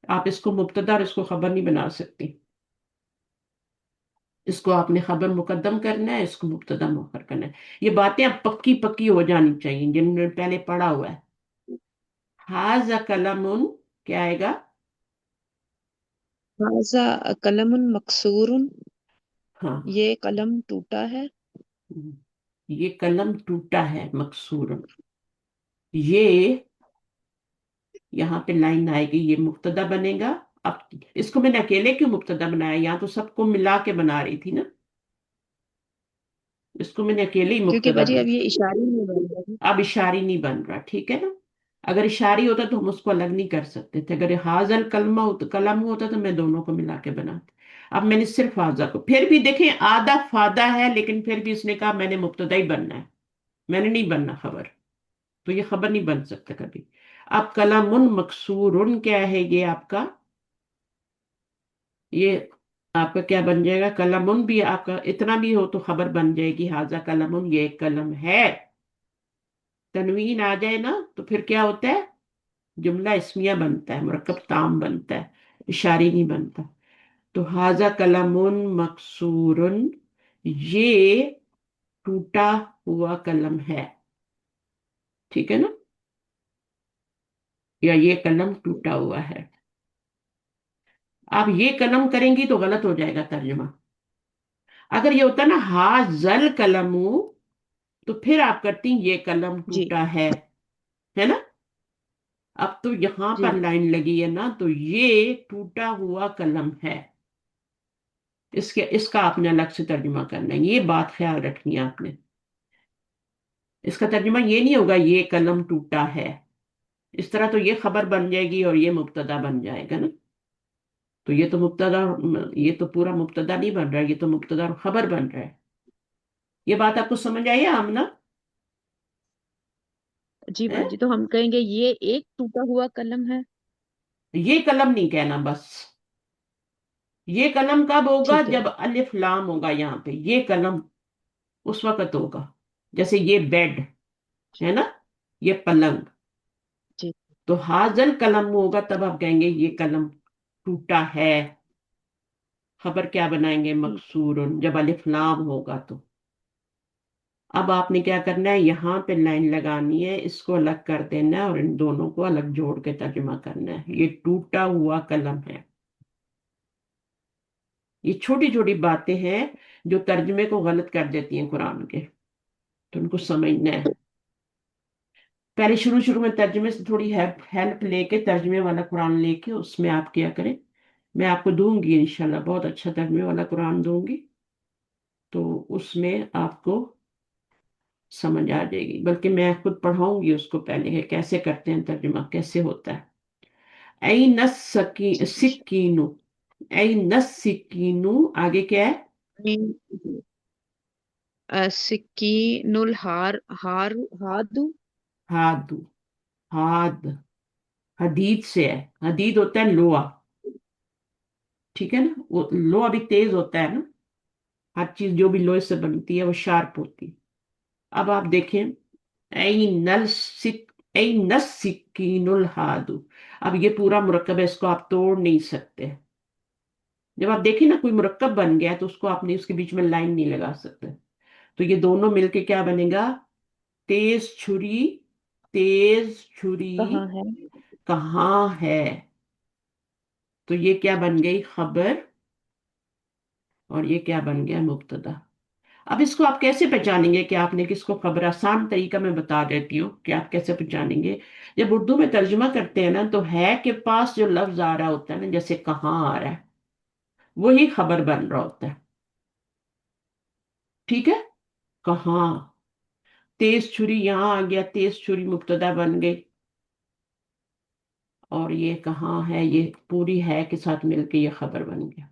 S1: आप इसको मुब्तदा और इसको खबर नहीं बना सकती। इसको आपने खबर मुकद्दम करना है, इसको मुब्तदा मुअख्खर करना है। ये बातें अब पक्की पक्की हो जानी चाहिए, जिन्होंने पहले पढ़ा हुआ है। हाजा कलमुन, क्या आएगा?
S5: हाजा कलमुन मकसूरुन।
S1: हाँ,
S5: ये कलम टूटा है।
S1: ये कलम टूटा है मकसूर। ये यहाँ पे लाइन आएगी, ये मुब्तदा बनेगा। अब इसको मैंने अकेले क्यों मुब्तदा बनाया, यहाँ तो सबको मिला के बना रही थी ना। इसको मैंने अकेले ही
S5: क्योंकि
S1: मुब्तदा
S5: बाजी अब
S1: बना।
S5: ये इशारे में बन रहा है।
S1: अब इशारी नहीं बन रहा, ठीक है ना। अगर इशारी होता तो हम उसको अलग नहीं कर सकते थे। अगर हाजल कलमा कलम होता तो मैं दोनों को मिला के बनाती। अब मैंने सिर्फ हाजा को, फिर भी देखें आधा फादा है, लेकिन फिर भी इसने कहा मैंने मुब्तदा ही बनना है, मैंने नहीं बनना खबर। तो ये खबर नहीं बन सकता कभी। अब कलमुन मकसूरुन क्या है, ये आपका, ये आपका क्या बन जाएगा, कलमुन भी आपका इतना भी हो तो खबर बन जाएगी, हाजा कलमुन, ये एक कलम है। तनवीन आ जाए ना तो फिर क्या होता है, जुमला इस्मिया बनता है, मुरक्कब ताम बनता है, इशारी नहीं बनता। तो हाजा कलमुन मकसूरुन, ये टूटा हुआ कलम है, ठीक है ना, या ये कलम टूटा हुआ है। आप ये कलम करेंगी तो गलत हो जाएगा तर्जुमा। अगर ये होता ना हाजल कलमू, तो फिर आप करती ये कलम
S5: जी
S1: टूटा है ना। अब तो यहां
S5: जी।
S1: पर लाइन लगी है ना, तो ये टूटा हुआ कलम है, इसके इसका आपने अलग से तर्जुमा करना है, ये बात ख्याल रखनी है आपने। इसका तर्जुमा ये नहीं होगा ये कलम टूटा है, इस तरह तो ये खबर बन जाएगी और ये मुब्तदा बन जाएगा ना। तो ये तो मुब्तदा, ये तो पूरा मुब्तदा नहीं बन रहा है, ये तो मुब्तदा और खबर बन रहा है। ये बात आपको समझ आई है आमना?
S5: जी
S1: है?
S5: बाजी, तो हम कहेंगे ये एक टूटा हुआ कलम है।
S1: ये कलम नहीं कहना बस। ये कलम कब होगा,
S5: ठीक है।
S1: जब अलिफ लाम होगा यहाँ पे, ये कलम उस वक्त होगा। जैसे ये बेड है ना, ये पलंग।
S5: जी
S1: तो हाजल कलम होगा तब आप कहेंगे ये कलम टूटा है। खबर क्या बनाएंगे,
S5: ठीक।
S1: मकसूरन, जब अलिफ लाम होगा तो। अब आपने क्या करना है, यहाँ पे लाइन लगानी है, इसको अलग कर देना है और इन दोनों को अलग जोड़ के तर्जुमा करना है, ये टूटा हुआ कलम है। ये छोटी छोटी बातें हैं जो तर्जुमे को गलत कर देती हैं कुरान के, तो उनको समझना है। पहले शुरू शुरू में तर्जुमे से थोड़ी हेल्प हेल्प लेके, तर्जुमे वाला कुरान लेके उसमें आप क्या करें, मैं आपको दूंगी इंशाल्लाह, बहुत अच्छा तर्जुमे वाला कुरान दूंगी, तो उसमें आपको समझ आ जाएगी। बल्कि मैं खुद पढ़ाऊंगी उसको पहले, है कैसे करते हैं तर्जुमा, कैसे होता है। ऐ नस सकी
S5: जी जी।
S1: सिक्कीनु, ऐ नस सिक्कीनु, आगे क्या है,
S5: जी। सिक्कीनुल हार हादू।
S1: हादू, हाद, हदीद से है, हदीद होता है लोहा, ठीक है ना, वो लोहा भी तेज होता है ना, हर चीज जो भी लोहे से बनती है वो शार्प होती है। अब आप देखें, ऐ नल सिक, ऐ नस सिक्कीनुल हादू। अब ये पूरा मुरक्कब है, इसको आप तोड़ नहीं सकते। जब आप देखें ना कोई मुरक्कब बन गया है, तो उसको आपने उसके बीच में लाइन नहीं लगा सकते। तो ये दोनों मिलके क्या बनेगा, तेज छुरी, तेज छुरी
S5: कहाँ है।
S1: कहाँ है। तो ये क्या बन गई, खबर, और ये क्या बन गया, मुब्तदा। अब इसको आप कैसे पहचानेंगे कि आपने किसको खबर, आसान तरीका मैं बता देती हूँ कि आप कैसे पहचानेंगे। जब उर्दू में तर्जुमा करते हैं ना, तो है के पास जो लफ्ज आ रहा होता है ना, जैसे कहाँ आ रहा है, वही खबर बन रहा होता है, ठीक है। कहाँ, तेज छुरी यहाँ आ गया, तेज छुरी मुब्तदा बन गई, और ये कहाँ है, ये पूरी है के साथ मिलके ये खबर बन गया,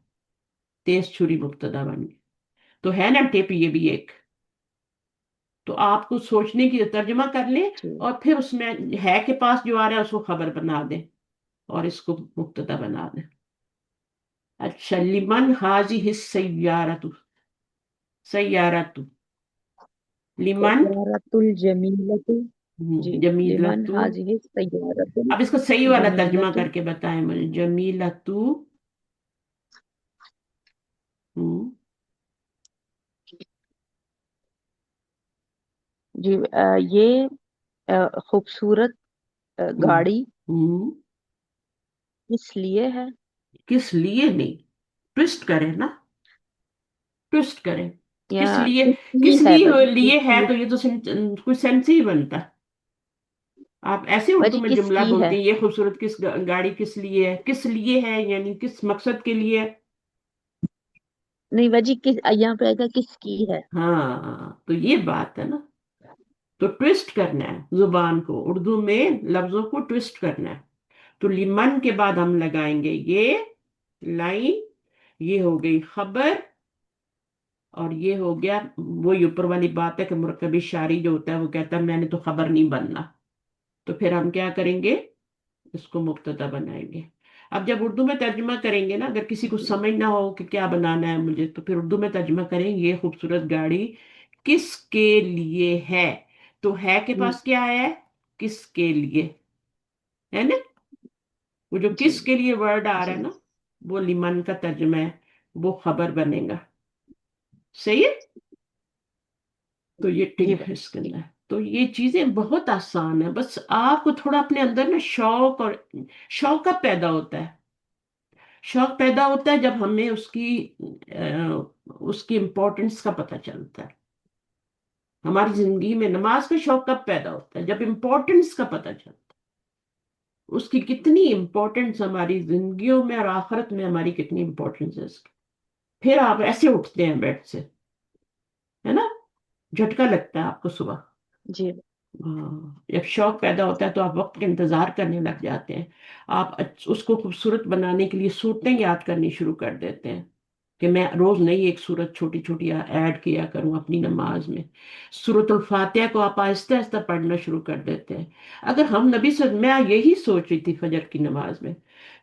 S1: तेज छुरी मुब्तदा बन गई। तो है ना टिप ये भी एक। तो आपको सोचने की, तर्जुमा कर ले
S5: जी
S1: और फिर उसमें है के पास जो आ रहा है उसको खबर बना दे और इसको मुब्तदा बना दे। अच्छा, लिमन हाजी हिस सैयारतु, सैयारतु, लिमन,
S5: सय्यारतुल जमीलतु। जी। लिमन
S1: जमीलतु।
S5: हाजिहि सय्यारतुल
S1: अब इसको सही वाला तर्जुमा
S5: जमीलतु।
S1: करके बताएं मुझे, जमीलतु। हम्म,
S5: जी। ये खूबसूरत
S1: हम्म,
S5: गाड़ी
S1: हम्म।
S5: किस लिए है।
S1: किस लिए नहीं, ट्विस्ट करें ना, ट्विस्ट करें,
S5: या
S1: किस लिए,
S5: किसकी
S1: किस
S5: है
S1: लिए
S5: बाजी,
S1: लिए है,
S5: किसकी।
S1: तो ये तो कोई सेंस ही बनता। आप ऐसे उर्दू
S5: बाजी
S1: में जुमला
S5: किसकी
S1: बोलते
S5: है।
S1: हैं, ये खूबसूरत किस गाड़ी किस लिए है, किस लिए है यानी किस मकसद के लिए है।
S5: नहीं बाजी, किस यहाँ पे आएगा किसकी है।
S1: हाँ, तो ये बात है ना। तो ट्विस्ट करना है जुबान को, उर्दू में लफ्जों को ट्विस्ट करना है। तो लिमन के बाद हम लगाएंगे ये लाइन, ये हो गई खबर, और ये हो गया वही ऊपर वाली बात है कि मुरक्कबी शारी जो होता है वो कहता है मैंने तो खबर नहीं बनना। तो फिर हम क्या करेंगे, इसको मुब्तदा बनाएंगे। اب جب اردو میں ترجمہ کریں گے نا، اگر کسی کو سمجھ نہ ہو کہ کیا بنانا ہے مجھے، تو پھر اردو میں ترجمہ کریں، یہ خوبصورت گاڑی کس کے لیے ہے، تو ہے کے
S5: ہوں،
S1: پاس کیا ہے، کس کے لیے، ہے نا؟ وہ جو
S5: جی
S1: کس کے لیے ورڈ آ رہا ہے
S5: جی
S1: نا، وہ لمن کا ترجمہ ہے، وہ خبر بنے گا، صحیح ہے؟ تو یہ
S5: جی
S1: ٹک ہے اس کے اندر. تو یہ چیزیں بہت آسان ہیں، بس آپ کو تھوڑا اپنے اندر نا شوق، اور شوق کب پیدا ہوتا ہے؟ شوق پیدا ہوتا ہے جب ہمیں اس کی امپورٹنس کا پتہ چلتا ہے. ہماری زندگی میں نماز کا شوق کب پیدا ہوتا ہے؟ جب امپورٹنس کا پتہ چلتا ہے، اس کی کتنی امپورٹنس ہماری زندگیوں میں اور آخرت میں ہماری کتنی امپورٹنس ہے اس کی. پھر آپ ایسے اٹھتے ہیں بیڈ سے، ہے نا، جھٹکا لگتا ہے آپ کو صبح.
S5: جی
S1: ہاں، جب شوق پیدا ہوتا ہے تو آپ وقت کا انتظار کرنے لگ جاتے ہیں. آپ اس کو خوبصورت بنانے کے لیے صورتیں یاد کرنی شروع کر دیتے ہیں کہ میں روز نئی ایک صورت چھوٹی چھوٹی ایڈ کیا کروں اپنی نماز میں. سورۃ الفاتحہ کو آپ آہستہ آہستہ پڑھنا شروع کر دیتے ہیں. اگر ہم نبی سے، میں یہی سوچ رہی تھی فجر کی نماز میں،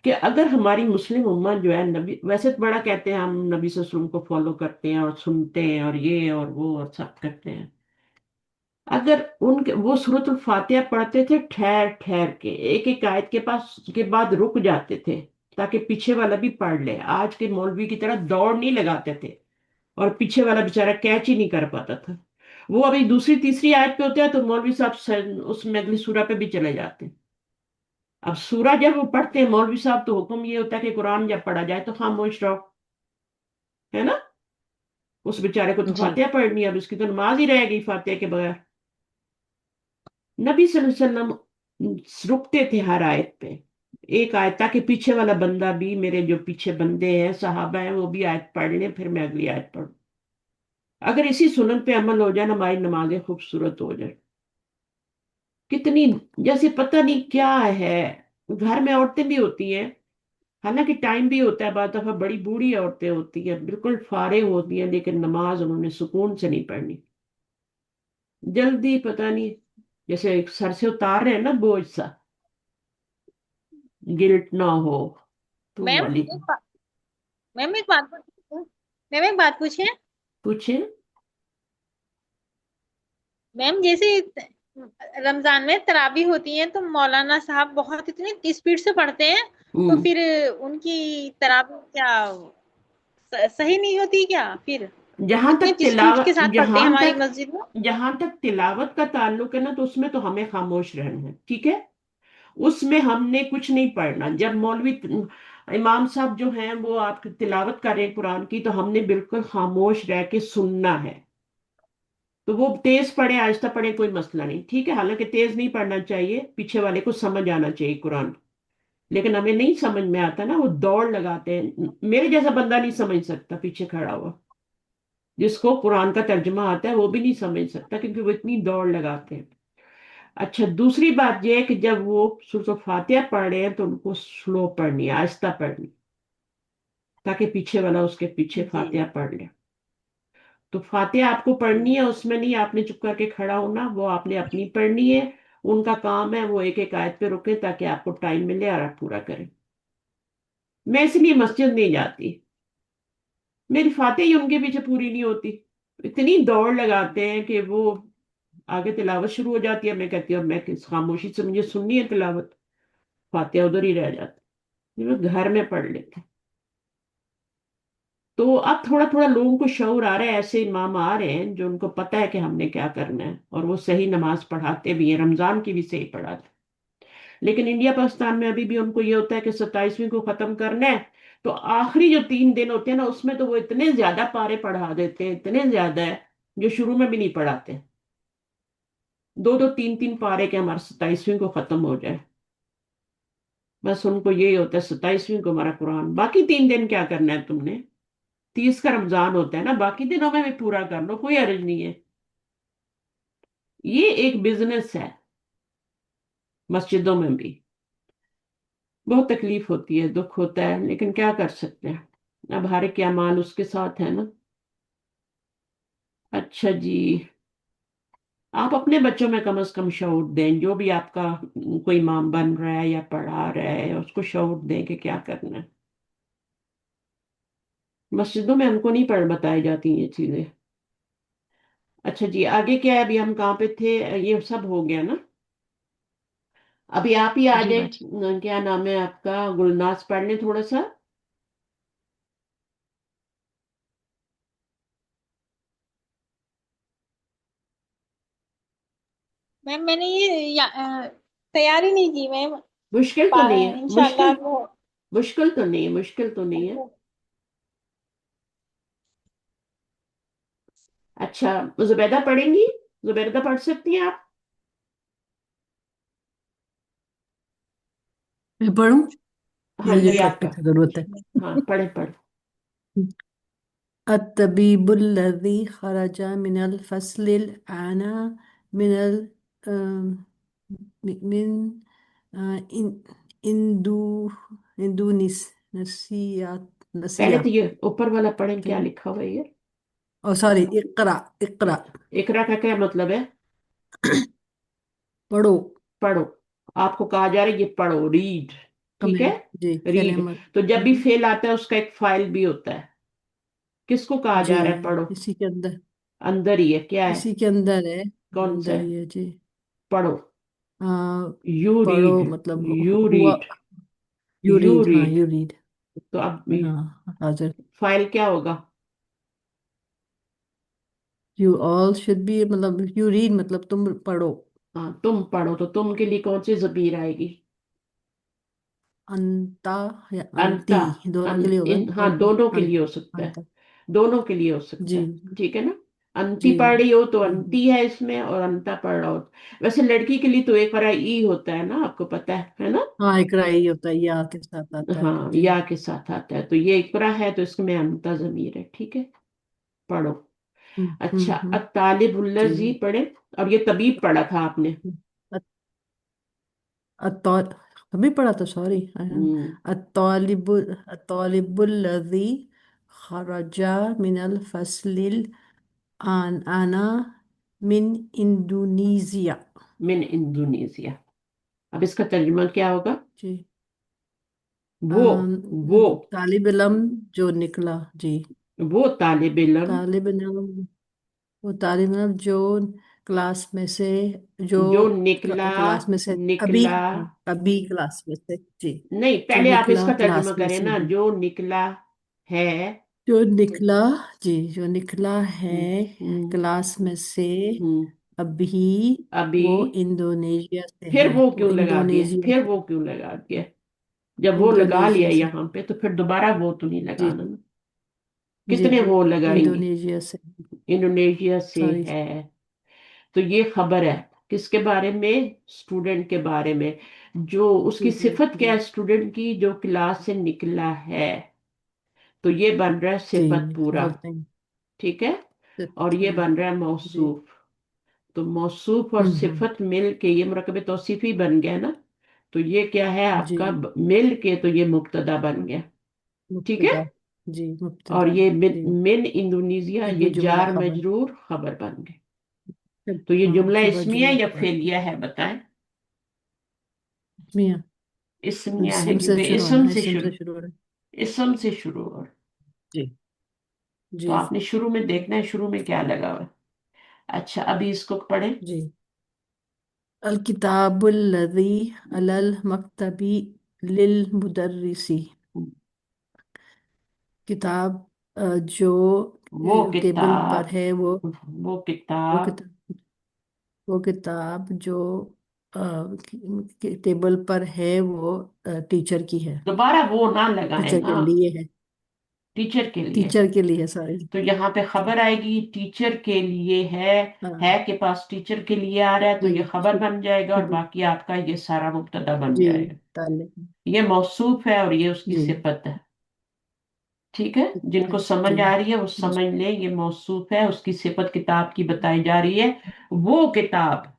S1: کہ اگر ہماری مسلم امت جو ہے، نبی ویسے تو بڑا کہتے ہیں ہم نبی صلی اللہ علیہ وسلم کو فالو کرتے ہیں اور سنتے ہیں اور یہ اور وہ اور سب کرتے ہیں، اگر وہ سورۃ الفاتحہ پڑھتے تھے ٹھہر ٹھہر کے، ایک ایک آیت کے پاس کے بعد رک جاتے تھے تاکہ پیچھے والا بھی پڑھ لے. آج کے مولوی کی طرح دوڑ نہیں لگاتے تھے اور پیچھے والا بےچارہ کیچ ہی نہیں کر پاتا تھا. وہ ابھی دوسری تیسری آیت پہ ہوتے ہیں تو مولوی صاحب اس میں اگلی سورہ پہ بھی چلے جاتے ہیں. اب سورہ جب وہ پڑھتے ہیں مولوی صاحب تو حکم یہ ہوتا ہے کہ قرآن جب پڑھا جائے تو خاموش رہو، ہے نا. اس بےچارے کو تو
S5: جی
S1: فاتحہ پڑھنی ہے، اب اس کی تو نماز ہی رہ گئی فاتحہ کے بغیر. نبی صلی اللہ علیہ وسلم رکتے تھے ہر آیت پہ، ایک آیت، تاکہ پیچھے والا بندہ بھی، میرے جو پیچھے بندے ہیں صحابہ ہیں، وہ بھی آیت پڑھ لیں، پھر میں اگلی آیت پڑھوں. اگر اسی سنت پہ عمل ہو جائے نا، ہماری نمازیں خوبصورت ہو جائے. کتنی، جیسے پتہ نہیں کیا ہے. گھر میں عورتیں بھی ہوتی ہیں، حالانکہ ٹائم بھی ہوتا ہے، بعض دفعہ بڑی بوڑھی عورتیں ہوتی ہیں بالکل فارغ ہوتی ہیں، لیکن نماز انہوں نے سکون سے نہیں پڑھنی. جلدی پتہ نہیں، جیسے ایک سر سے اتار رہے ہیں نا بوجھ سا، گلٹ نہ ہو تو وہ
S6: میم
S1: والی.
S6: میم ایک بات میم ایک بات پوچھیں.
S1: پوچھیں.
S6: میم جیسے رمضان میں تراویح ہوتی ہیں تو مولانا صاحب بہت اتنی اسپیڈ سے پڑھتے ہیں، تو
S1: ہم،
S6: پھر ان کی تراویح کیا صحیح نہیں ہوتی کیا پھر؟
S1: جہاں
S6: اتنی
S1: تک
S6: اسپیڈ کے
S1: تلاوت
S6: ساتھ پڑھتے ہیں
S1: جہاں
S6: ہماری
S1: تک
S6: مسجد میں.
S1: جہاں تک تلاوت کا تعلق ہے نا، تو اس میں تو ہمیں خاموش رہنا ہے، ٹھیک ہے. اس میں ہم نے کچھ نہیں پڑھنا.
S6: اچھا
S1: جب مولوی امام صاحب جو ہیں وہ آپ کی تلاوت کر رہے ہیں قرآن کی، تو ہم نے بالکل خاموش رہ کے سننا ہے. تو وہ تیز پڑھے آہستہ پڑھے کوئی مسئلہ نہیں، ٹھیک ہے. حالانکہ تیز نہیں پڑھنا چاہیے، پیچھے والے کو سمجھ آنا چاہیے قرآن. لیکن ہمیں نہیں سمجھ میں آتا نا، وہ دوڑ لگاتے ہیں. میرے جیسا بندہ نہیں سمجھ سکتا پیچھے کھڑا ہوا، جس کو قرآن کا ترجمہ آتا ہے وہ بھی نہیں سمجھ سکتا، کیونکہ وہ اتنی دوڑ لگاتے ہیں. اچھا، دوسری بات یہ ہے کہ جب وہ سورۃ فاتحہ پڑھ رہے ہیں تو ان کو سلو پڑھنی ہے، آہستہ پڑھنی، تاکہ پیچھے والا اس کے پیچھے
S6: جی
S1: فاتحہ پڑھ لے. تو فاتحہ آپ کو پڑھنی ہے، اس میں نہیں آپ نے چپ کر کے کھڑا ہونا، وہ آپ نے اپنی پڑھنی ہے. ان کا کام ہے وہ ایک ایک آیت پہ رکے تاکہ آپ کو ٹائم ملے اور آپ پورا کریں. میں اس لیے مسجد نہیں جاتی، میری فاتحہ ہی ان کے پیچھے پوری نہیں ہوتی. اتنی دوڑ لگاتے ہیں کہ وہ آگے تلاوت شروع ہو جاتی ہے، میں کہتی ہوں میں کس خاموشی سے مجھے سننی ہے تلاوت، فاتحہ ادھر ہی رہ جاتی، میں گھر میں پڑھ لیتے. تو اب تھوڑا تھوڑا لوگوں کو شعور آ رہا ہے، ایسے امام آ رہے ہیں جو ان کو پتہ ہے کہ ہم نے کیا کرنا ہے، اور وہ صحیح نماز پڑھاتے بھی ہیں، رمضان کی بھی صحیح پڑھاتے. لیکن انڈیا پاکستان میں ابھی بھی ان کو یہ ہوتا ہے کہ 27ویں کو ختم کرنا ہے، تو آخری جو 3 دن ہوتے ہیں نا، اس میں تو وہ اتنے زیادہ پارے پڑھا دیتے ہیں، اتنے زیادہ ہے جو شروع میں بھی نہیں پڑھاتے. 2 2 3 3 پارے کے ہمارے 27ویں کو ختم ہو جائے. بس ان کو یہی ہوتا ہے 27ویں کو ہمارا قرآن، باقی 3 دن کیا کرنا ہے تم نے. 30 کا رمضان ہوتا ہے نا، باقی دنوں میں بھی پورا کر لو، کوئی حرج نہیں ہے. یہ ایک بزنس ہے مسجدوں میں بھی. بہت تکلیف ہوتی ہے، دکھ ہوتا ہے، لیکن کیا کر سکتے ہیں، اب ہر کیا مال اس کے ساتھ ہے نا. اچھا جی، आप अपने बच्चों में कम से कम शऊर दें, जो भी आपका कोई इमाम बन रहा है या पढ़ा रहा है उसको शऊर दें कि क्या करना है। मस्जिदों में हमको नहीं पढ़ बताई जाती ये चीजें। अच्छा जी, आगे क्या है? अभी हम कहाँ पे थे? ये सब हो गया ना? अभी आप ही आ
S2: जी
S1: जाए।
S2: बाजी।
S1: क्या नाम है आपका? गुलनाज पढ़ लें थोड़ा सा।
S6: मैम मैंने ये तैयारी नहीं की मैम।
S1: मुश्किल तो नहीं है,
S6: इंशाल्लाह वो।
S1: मुश्किल तो नहीं है, मुश्किल तो नहीं है। अच्छा, जुबैदा पढ़ेंगी? जुबैदा पढ़ सकती हैं आप?
S3: मैं पढ़ूं
S1: हाँ
S3: या मुझे
S1: जी,
S3: कापी
S1: आपका।
S3: की जरूरत है?
S1: हाँ, पढ़े पढ़े।
S3: الطبيب الذي خرج من الفصل الآن من ال من إن إندو إندونيسيا
S1: पहले तो
S3: نسيا
S1: ये ऊपर वाला पढ़ें, क्या
S3: كده
S1: लिखा हुआ है ये?
S3: أو سوري اقرأ اقرأ
S1: इकरा का क्या मतलब है?
S3: पढ़ो
S1: पढ़ो। आपको कहा जा रहा है ये पढ़ो, रीड। ठीक है,
S3: कमेंट जी
S1: रीड।
S3: कलेमत
S1: तो जब भी फेल आता है उसका एक फाइल भी होता है। किसको कहा
S3: जी
S1: जा रहा है पढ़ो?
S3: इसी के अंदर
S1: अंदर ही है, क्या है?
S3: इसी के अंदर है
S1: कौन सा
S3: अंदर
S1: है?
S3: ही है जी
S1: पढ़ो।
S3: आ,
S1: यू
S3: पढ़ो
S1: रीड।
S3: मतलब
S1: यू
S3: हुआ
S1: रीड।
S3: यू
S1: यू
S3: रीड हाँ
S1: रीड।
S3: यू रीड
S1: तो अब
S3: हाँ हाजिर
S1: फाइल क्या होगा?
S3: यू ऑल शुड बी मतलब यू रीड मतलब तुम पढ़ो
S1: हाँ, तुम पढ़ो। तो तुम के लिए कौन सी ज़मीर आएगी?
S3: अंता या अंती
S1: अंता।
S3: दोनों के लिए होगा
S1: हाँ, दोनों के लिए हो सकता है।
S3: अंता
S1: दोनों के लिए हो सकता
S3: जी
S1: है। ठीक है ना? अंती
S3: जी
S1: पढ़ रही हो तो
S3: हम्म,
S1: अंती है इसमें, और अंता पढ़ रहा हो। वैसे लड़की के लिए तो एक बार ई होता है ना, आपको पता है ना?
S3: हाँ इकरा ही होता है या के साथ आता है
S1: हाँ,
S3: जी
S1: या के साथ आता है, तो ये इकरा है तो इसमें अंता ज़मीर है। ठीक है, पढ़ो। अच्छा,
S3: हम्म जी
S1: अत्तालिबुल्लज़ी पढ़े। और ये तबीब पढ़ा था आपने।
S3: अतौल अभी पढ़ा तो सॉरी
S1: हम्म।
S3: अत्तालिबुल्लज़ी खरजा मिनल फसलिल आन आना मिन इंडोनेशिया
S1: मिन इंडोनेशिया। अब इसका तर्जुमा क्या होगा?
S3: जी
S1: वो वो
S3: तालिब इलम जो निकला जी
S1: वो तालिब इल्म
S3: तालिब इलम वो तालिब इलम जो क्लास में से जो
S1: जो निकला।
S3: क्लास में से अभी
S1: निकला।
S3: अभी क्लास में से जी
S1: नहीं,
S3: जो
S1: पहले आप
S3: निकला
S1: इसका तर्जुमा
S3: क्लास में
S1: करें
S3: से
S1: ना,
S3: भी
S1: जो निकला है।
S3: जो निकला जी जो निकला है
S1: हम्म। हम्म।
S3: क्लास में से
S1: हम्म।
S3: अभी
S1: अभी।
S3: वो इंडोनेशिया से
S1: फिर
S3: है
S1: वो
S3: वो
S1: क्यों लगा दिए?
S3: इंडोनेशिया
S1: फिर
S3: से
S1: वो क्यों लगा दिए? जब वो लगा लिया
S3: इंडोनेशिया से
S1: यहाँ पे तो फिर दोबारा वो तो नहीं
S3: जी
S1: लगाना ना।
S3: जी
S1: कितने वो लगाएंगे?
S3: इंडोनेशिया से
S1: इंडोनेशिया से
S3: सॉरी
S1: है। तो ये खबर है किसके बारे में? स्टूडेंट के बारे में। जो उसकी
S3: स्टूडेंट
S1: सिफत क्या
S3: जी
S1: है स्टूडेंट की? जो क्लास से निकला है। तो ये बन रहा है
S3: जी
S1: सिफत पूरा।
S3: बोलते हैं
S1: ठीक है। और ये
S3: अच्छा
S1: बन रहा है
S3: जी
S1: मौसूफ। तो मौसूफ और
S3: हम्म
S1: सिफत मिल के ये मुरकब तौसीफी बन गया ना। तो ये क्या है
S3: जी
S1: आपका? मिल के तो ये मुब्तदा बन गया। ठीक है।
S3: मुब्तदा जी
S1: और
S3: मुब्तदा
S1: ये
S3: जी
S1: मिन इंडोनेशिया,
S3: फिर
S1: ये
S3: ये जुमला
S1: जार
S3: खबर
S1: मजरूर खबर बन गए।
S3: फिर
S1: तो ये
S3: हाँ
S1: जुमला
S3: खबर
S1: इसमिया
S3: जुमला
S1: या
S3: खबर
S1: फेलिया है, बताएं?
S3: मियाँ
S1: इसमिया है
S3: इसम से
S1: क्योंकि
S3: शुरू होना
S1: इसम
S3: है
S1: से
S3: इसम
S1: शुरू।
S3: से शुरू हो रहा है
S1: इसम से शुरू हो।
S3: जी
S1: तो
S3: जी
S1: आपने शुरू में देखना है शुरू में क्या लगा हुआ है। अच्छा, अभी इसको पढ़ें।
S3: जी अल किताबुल लज़ी अलल मकतबी लिल मुदर्रिसी किताब जो
S1: वो
S3: टेबल पर
S1: किताब।
S3: है
S1: वो
S3: वो
S1: किताब।
S3: किताब वो किताब जो टेबल पर है वो टीचर की है
S1: दोबारा वो ना लगाए
S3: टीचर
S1: ना।
S3: के लिए है
S1: टीचर के लिए।
S3: टीचर के लिए सॉरी
S1: तो यहाँ पे खबर आएगी टीचर के लिए है।
S3: हाँ
S1: है के पास टीचर के लिए आ रहा है तो
S3: जी
S1: ये खबर बन जाएगा, और
S3: जी
S1: बाकी आपका ये सारा मुब्तदा बन
S3: जी
S1: जाएगा।
S3: ताले
S1: ये मौसूफ है और ये उसकी
S3: जी
S1: सिफत है। ठीक है, जिनको समझ
S3: जी
S1: आ रही है वो
S3: जी
S1: समझ ले, ये मौसूफ है, उसकी सिफत किताब की बताई जा रही है। वो किताब।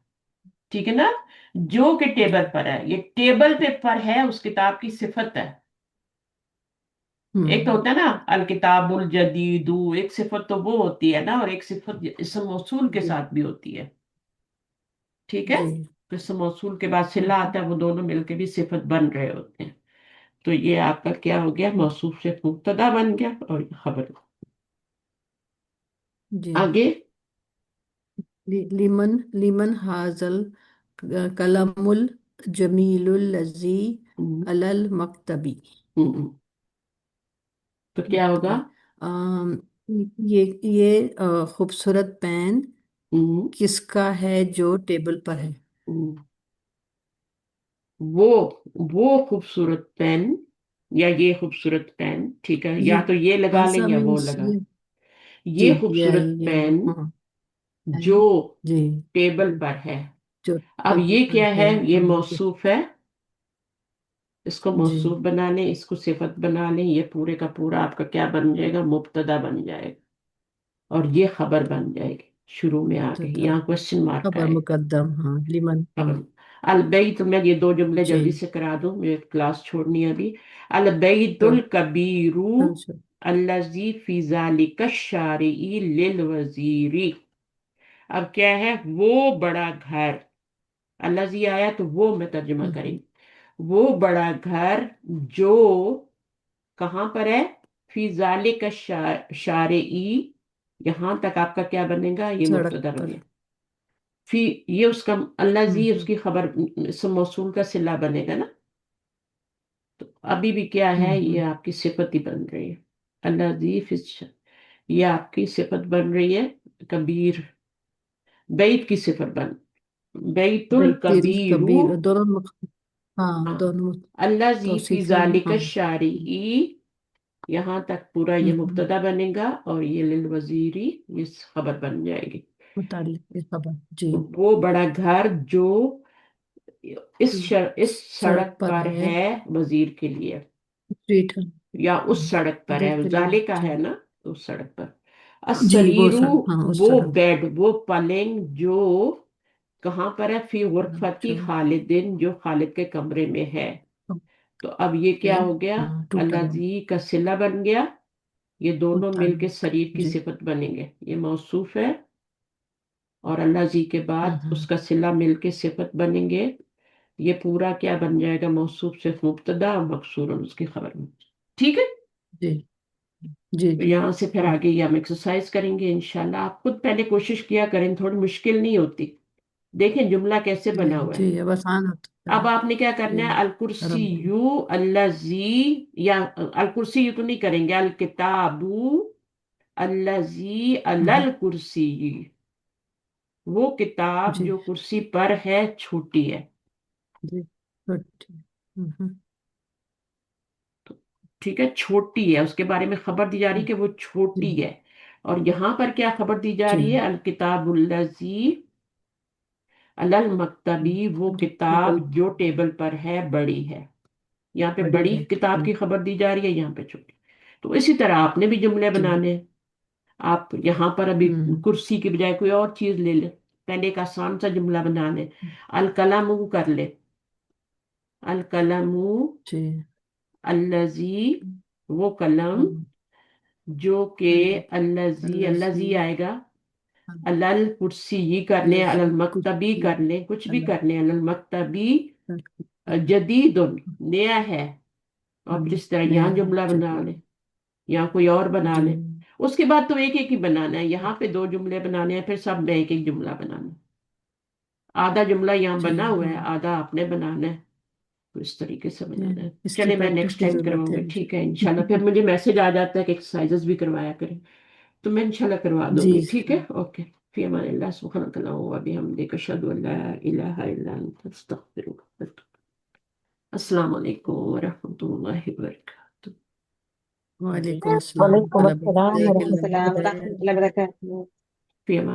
S1: ठीक है ना? जो के
S3: जी
S1: टेबल पर है, ये टेबल पे पर है, उस किताब की सिफत है। एक तो
S3: हम्म
S1: होता है ना अल किताबुल जदीदु, एक सिफत तो वो होती है ना, और एक सिफत इसम मौसूल के
S3: जी
S1: साथ भी होती है। ठीक है।
S3: जी
S1: तो इसम मौसूल के बाद सिला आता है, वो दोनों मिलके भी सिफत बन रहे होते हैं। तो ये आपका क्या हो गया, मौसूफ से मुब्तदा बन गया और ये खबर।
S3: जी।
S1: आगे।
S3: लिमन लिमन हाजल कलमुल जमीलुल लजी
S1: हम्म,
S3: अलल मकतबी।
S1: हम्म, तो क्या होगा।
S3: ओके। अम, ये खूबसूरत पेन
S1: हम्म,
S3: किसका है जो टेबल पर है?
S1: हम्म, वो वो खूबसूरत पेन, या ये खूबसूरत पेन, ठीक है,
S3: ये
S1: या तो ये लगा लें
S3: आंसर
S1: या वो
S3: मीन्स
S1: लगा।
S3: ये। जी
S1: ये
S3: ये
S1: खूबसूरत
S3: ये
S1: पेन
S3: हाँ
S1: जो
S3: पेन। जी
S1: टेबल पर है।
S3: जो
S1: अब
S3: टेबल
S1: ये
S3: पर
S1: क्या
S3: है।
S1: है, ये
S3: हाँ ये।
S1: मौसूफ है, इसको
S3: जी
S1: मौसूफ बना लें, इसको सिफत बना लें, ये पूरे का पूरा आपका क्या बन जाएगा, मुब्तदा बन जाएगा, और ये खबर बन जाएगी शुरू में आके,
S3: मुब्तदा
S1: यहाँ क्वेश्चन मार्क
S3: खबर
S1: आएगा।
S3: मुकद्दम हाँ लिमन हाँ।
S1: खबर। अलबैत, मैं ये दो जुमले जल्दी
S3: जी
S1: से करा दूं, मुझे क्लास छोड़नी है अभी। अलबैतुल
S3: तो
S1: कबीरू
S3: अच्छा।
S1: अल्लज़ी फी ज़ालिका शारिई लिल वज़ीरी। अब क्या है, वो बड़ा घर, अल्लज़ी आया तो वो में तर्जुमा
S3: हम्म,
S1: करेंगे। वो बड़ा घर जो कहाँ पर है, फी ज़ालिका शारिई, यहाँ तक आपका क्या बनेगा, ये
S3: सड़क
S1: मुब्तदा
S3: पर।
S1: बनेगा। फी, ये उसका अल्लज़ी
S3: हम्म
S1: उसकी खबर, इसम मौसूल का सिला बनेगा ना। तो अभी भी क्या है, ये
S3: हम्म।
S1: आपकी सिफत ही बन रही है। अल्लाजी फिश, ये आपकी सिफत बन रही है। कबीर, बैत की सिफत बन, बैतुल
S3: बैतिल
S1: कबीरू।
S3: कबीर दोनों हाँ
S1: हाँ,
S3: दोनों
S1: अल्लाजी फी
S3: तौसीफ में
S1: ज़ालिका
S3: हाँ।
S1: शारिई, यहाँ तक पूरा ये
S3: हम्म।
S1: मुब्तदा बनेगा, और ये लिल वजीरी, ये खबर बन जाएगी।
S3: मुतालिक ये खबर। जी
S1: वो बड़ा घर जो
S3: जी।
S1: इस सड़क
S3: सड़क पर
S1: पर
S3: है।
S1: है, वजीर के लिए,
S3: स्ट्रीट है।
S1: या उस सड़क पर
S3: उधर
S1: है,
S3: के लिए।
S1: जाले का
S3: जी
S1: है ना, उस सड़क पर।
S3: जी वो
S1: असरीरू,
S3: सड़क हाँ उस
S1: वो
S3: सड़क।
S1: बेड, वो पलंग जो कहाँ पर है, फी गुरफती
S3: जो
S1: खालिदिन, जो खालिद के कमरे में है। तो अब ये
S3: ओके
S1: क्या हो गया,
S3: हाँ टूटा
S1: अल्लाह
S3: हुआ।
S1: जी का सिला बन गया, ये दोनों मिलके
S3: मुतालिक
S1: शरीर की
S3: जी।
S1: सिफत बनेंगे, ये मौसूफ है, और अल्लाह जी के बाद
S3: हम्म।
S1: उसका सिला मिलके सिफत बनेंगे। ये पूरा क्या बन जाएगा, मौसूफ से मुब्तदा, मकसूर उसकी खबर में। ठीक है।
S3: जी जी
S1: तो
S3: जी।
S1: यहाँ से फिर आगे ये हम एक्सरसाइज करेंगे इंशाल्लाह। आप खुद पहले कोशिश किया करें, थोड़ी मुश्किल नहीं होती। देखें जुमला कैसे
S3: जी
S1: बना हुआ है।
S3: जी अब आसान होता है।
S1: अब आपने क्या करना
S3: जी
S1: है, अल कुर्सी
S3: रब।
S1: यू अल्लाजी, या अल कुर्सी यू तो नहीं करेंगे, अल किताबू अल्लाजी
S3: हम्म,
S1: अलल कुर्सी, वो किताब
S3: जी
S1: जो कुर्सी पर है, छोटी है।
S3: जी गुड।
S1: तो ठीक है, छोटी है, उसके बारे में खबर दी जा रही है कि वो छोटी
S3: जी
S1: है। और यहाँ पर क्या खबर दी जा
S3: जी
S1: रही है, अल किताबुल्लजी अलल मकतबी, वो
S3: जो टेबल
S1: किताब जो टेबल पर है, बड़ी है। यहाँ पे
S3: बड़ी
S1: बड़ी
S3: है
S1: किताब
S3: जी।
S1: की खबर दी जा रही है, यहाँ पे छोटी। तो इसी तरह आपने भी जुमले
S3: जी
S1: बनाने हैं। आप यहाँ पर अभी
S3: हम्म।
S1: कुर्सी की बजाय कोई और चीज ले ले, पहले एक आसान सा जुमला बना ले। अल कलमू कर ले, अल कलमू
S3: जी
S1: अल्लजी, वो कलम
S3: हाँ
S1: जो के,
S3: अल्लाह
S1: अल्लजी,
S3: अल्लाह सी
S1: अल्लजी आएगा, अलल कुर्सी ही कर ले,
S3: अल्लाह सी
S1: अलल मकतबी
S3: कुर्सी
S1: कर ले, कुछ भी
S3: अल्लाह
S1: कर ले, अलल मकतबी
S3: अल्लाह
S1: जदीदुन, नया है। और फिर इस तरह
S3: नया
S1: यहाँ
S3: है
S1: जुमला बना
S3: जदीद।
S1: ले, यहाँ कोई और बना
S3: जी
S1: ले। उसके बाद तो एक एक ही बनाना है, यहाँ पे दो जुमले बनाने हैं, फिर सब में एक एक जुमला बनाना है। आधा जुमला यहाँ
S3: जी
S1: बना हुआ है,
S3: हाँ।
S1: आधा आपने बनाना है। तो इस तरीके से बनाना है।
S3: इसकी
S1: चले, मैं
S3: प्रैक्टिस
S1: नेक्स्ट
S3: की
S1: टाइम
S3: जरूरत है
S1: करवाऊंगी,
S3: मुझे।
S1: ठीक है इंशाल्लाह। फिर मुझे मैसेज आ जाता है कि एक्सरसाइजेस भी करवाया करें, तो मैं इंशाल्लाह करवा
S3: जी
S1: दूंगी, ठीक है। ओके। फी अमानिल्लाह, सुब्हानकल्लाहु व बिहम्दिक, अशहदु अल्ला इलाहा इल्ला अंत, अस्तगफिरुका व अतूबु। अस्सलाम वालेकुम व रहमतुल्लाहि व बरकातुहू।
S3: वालेकुम अस्सलाम
S4: वालेकुम
S3: तलब
S4: अस्सलाम
S3: जज़ाकल्लाह
S4: वरहमतुल्लाह
S3: खैर।
S4: वबरकातुहू।
S1: फी अमान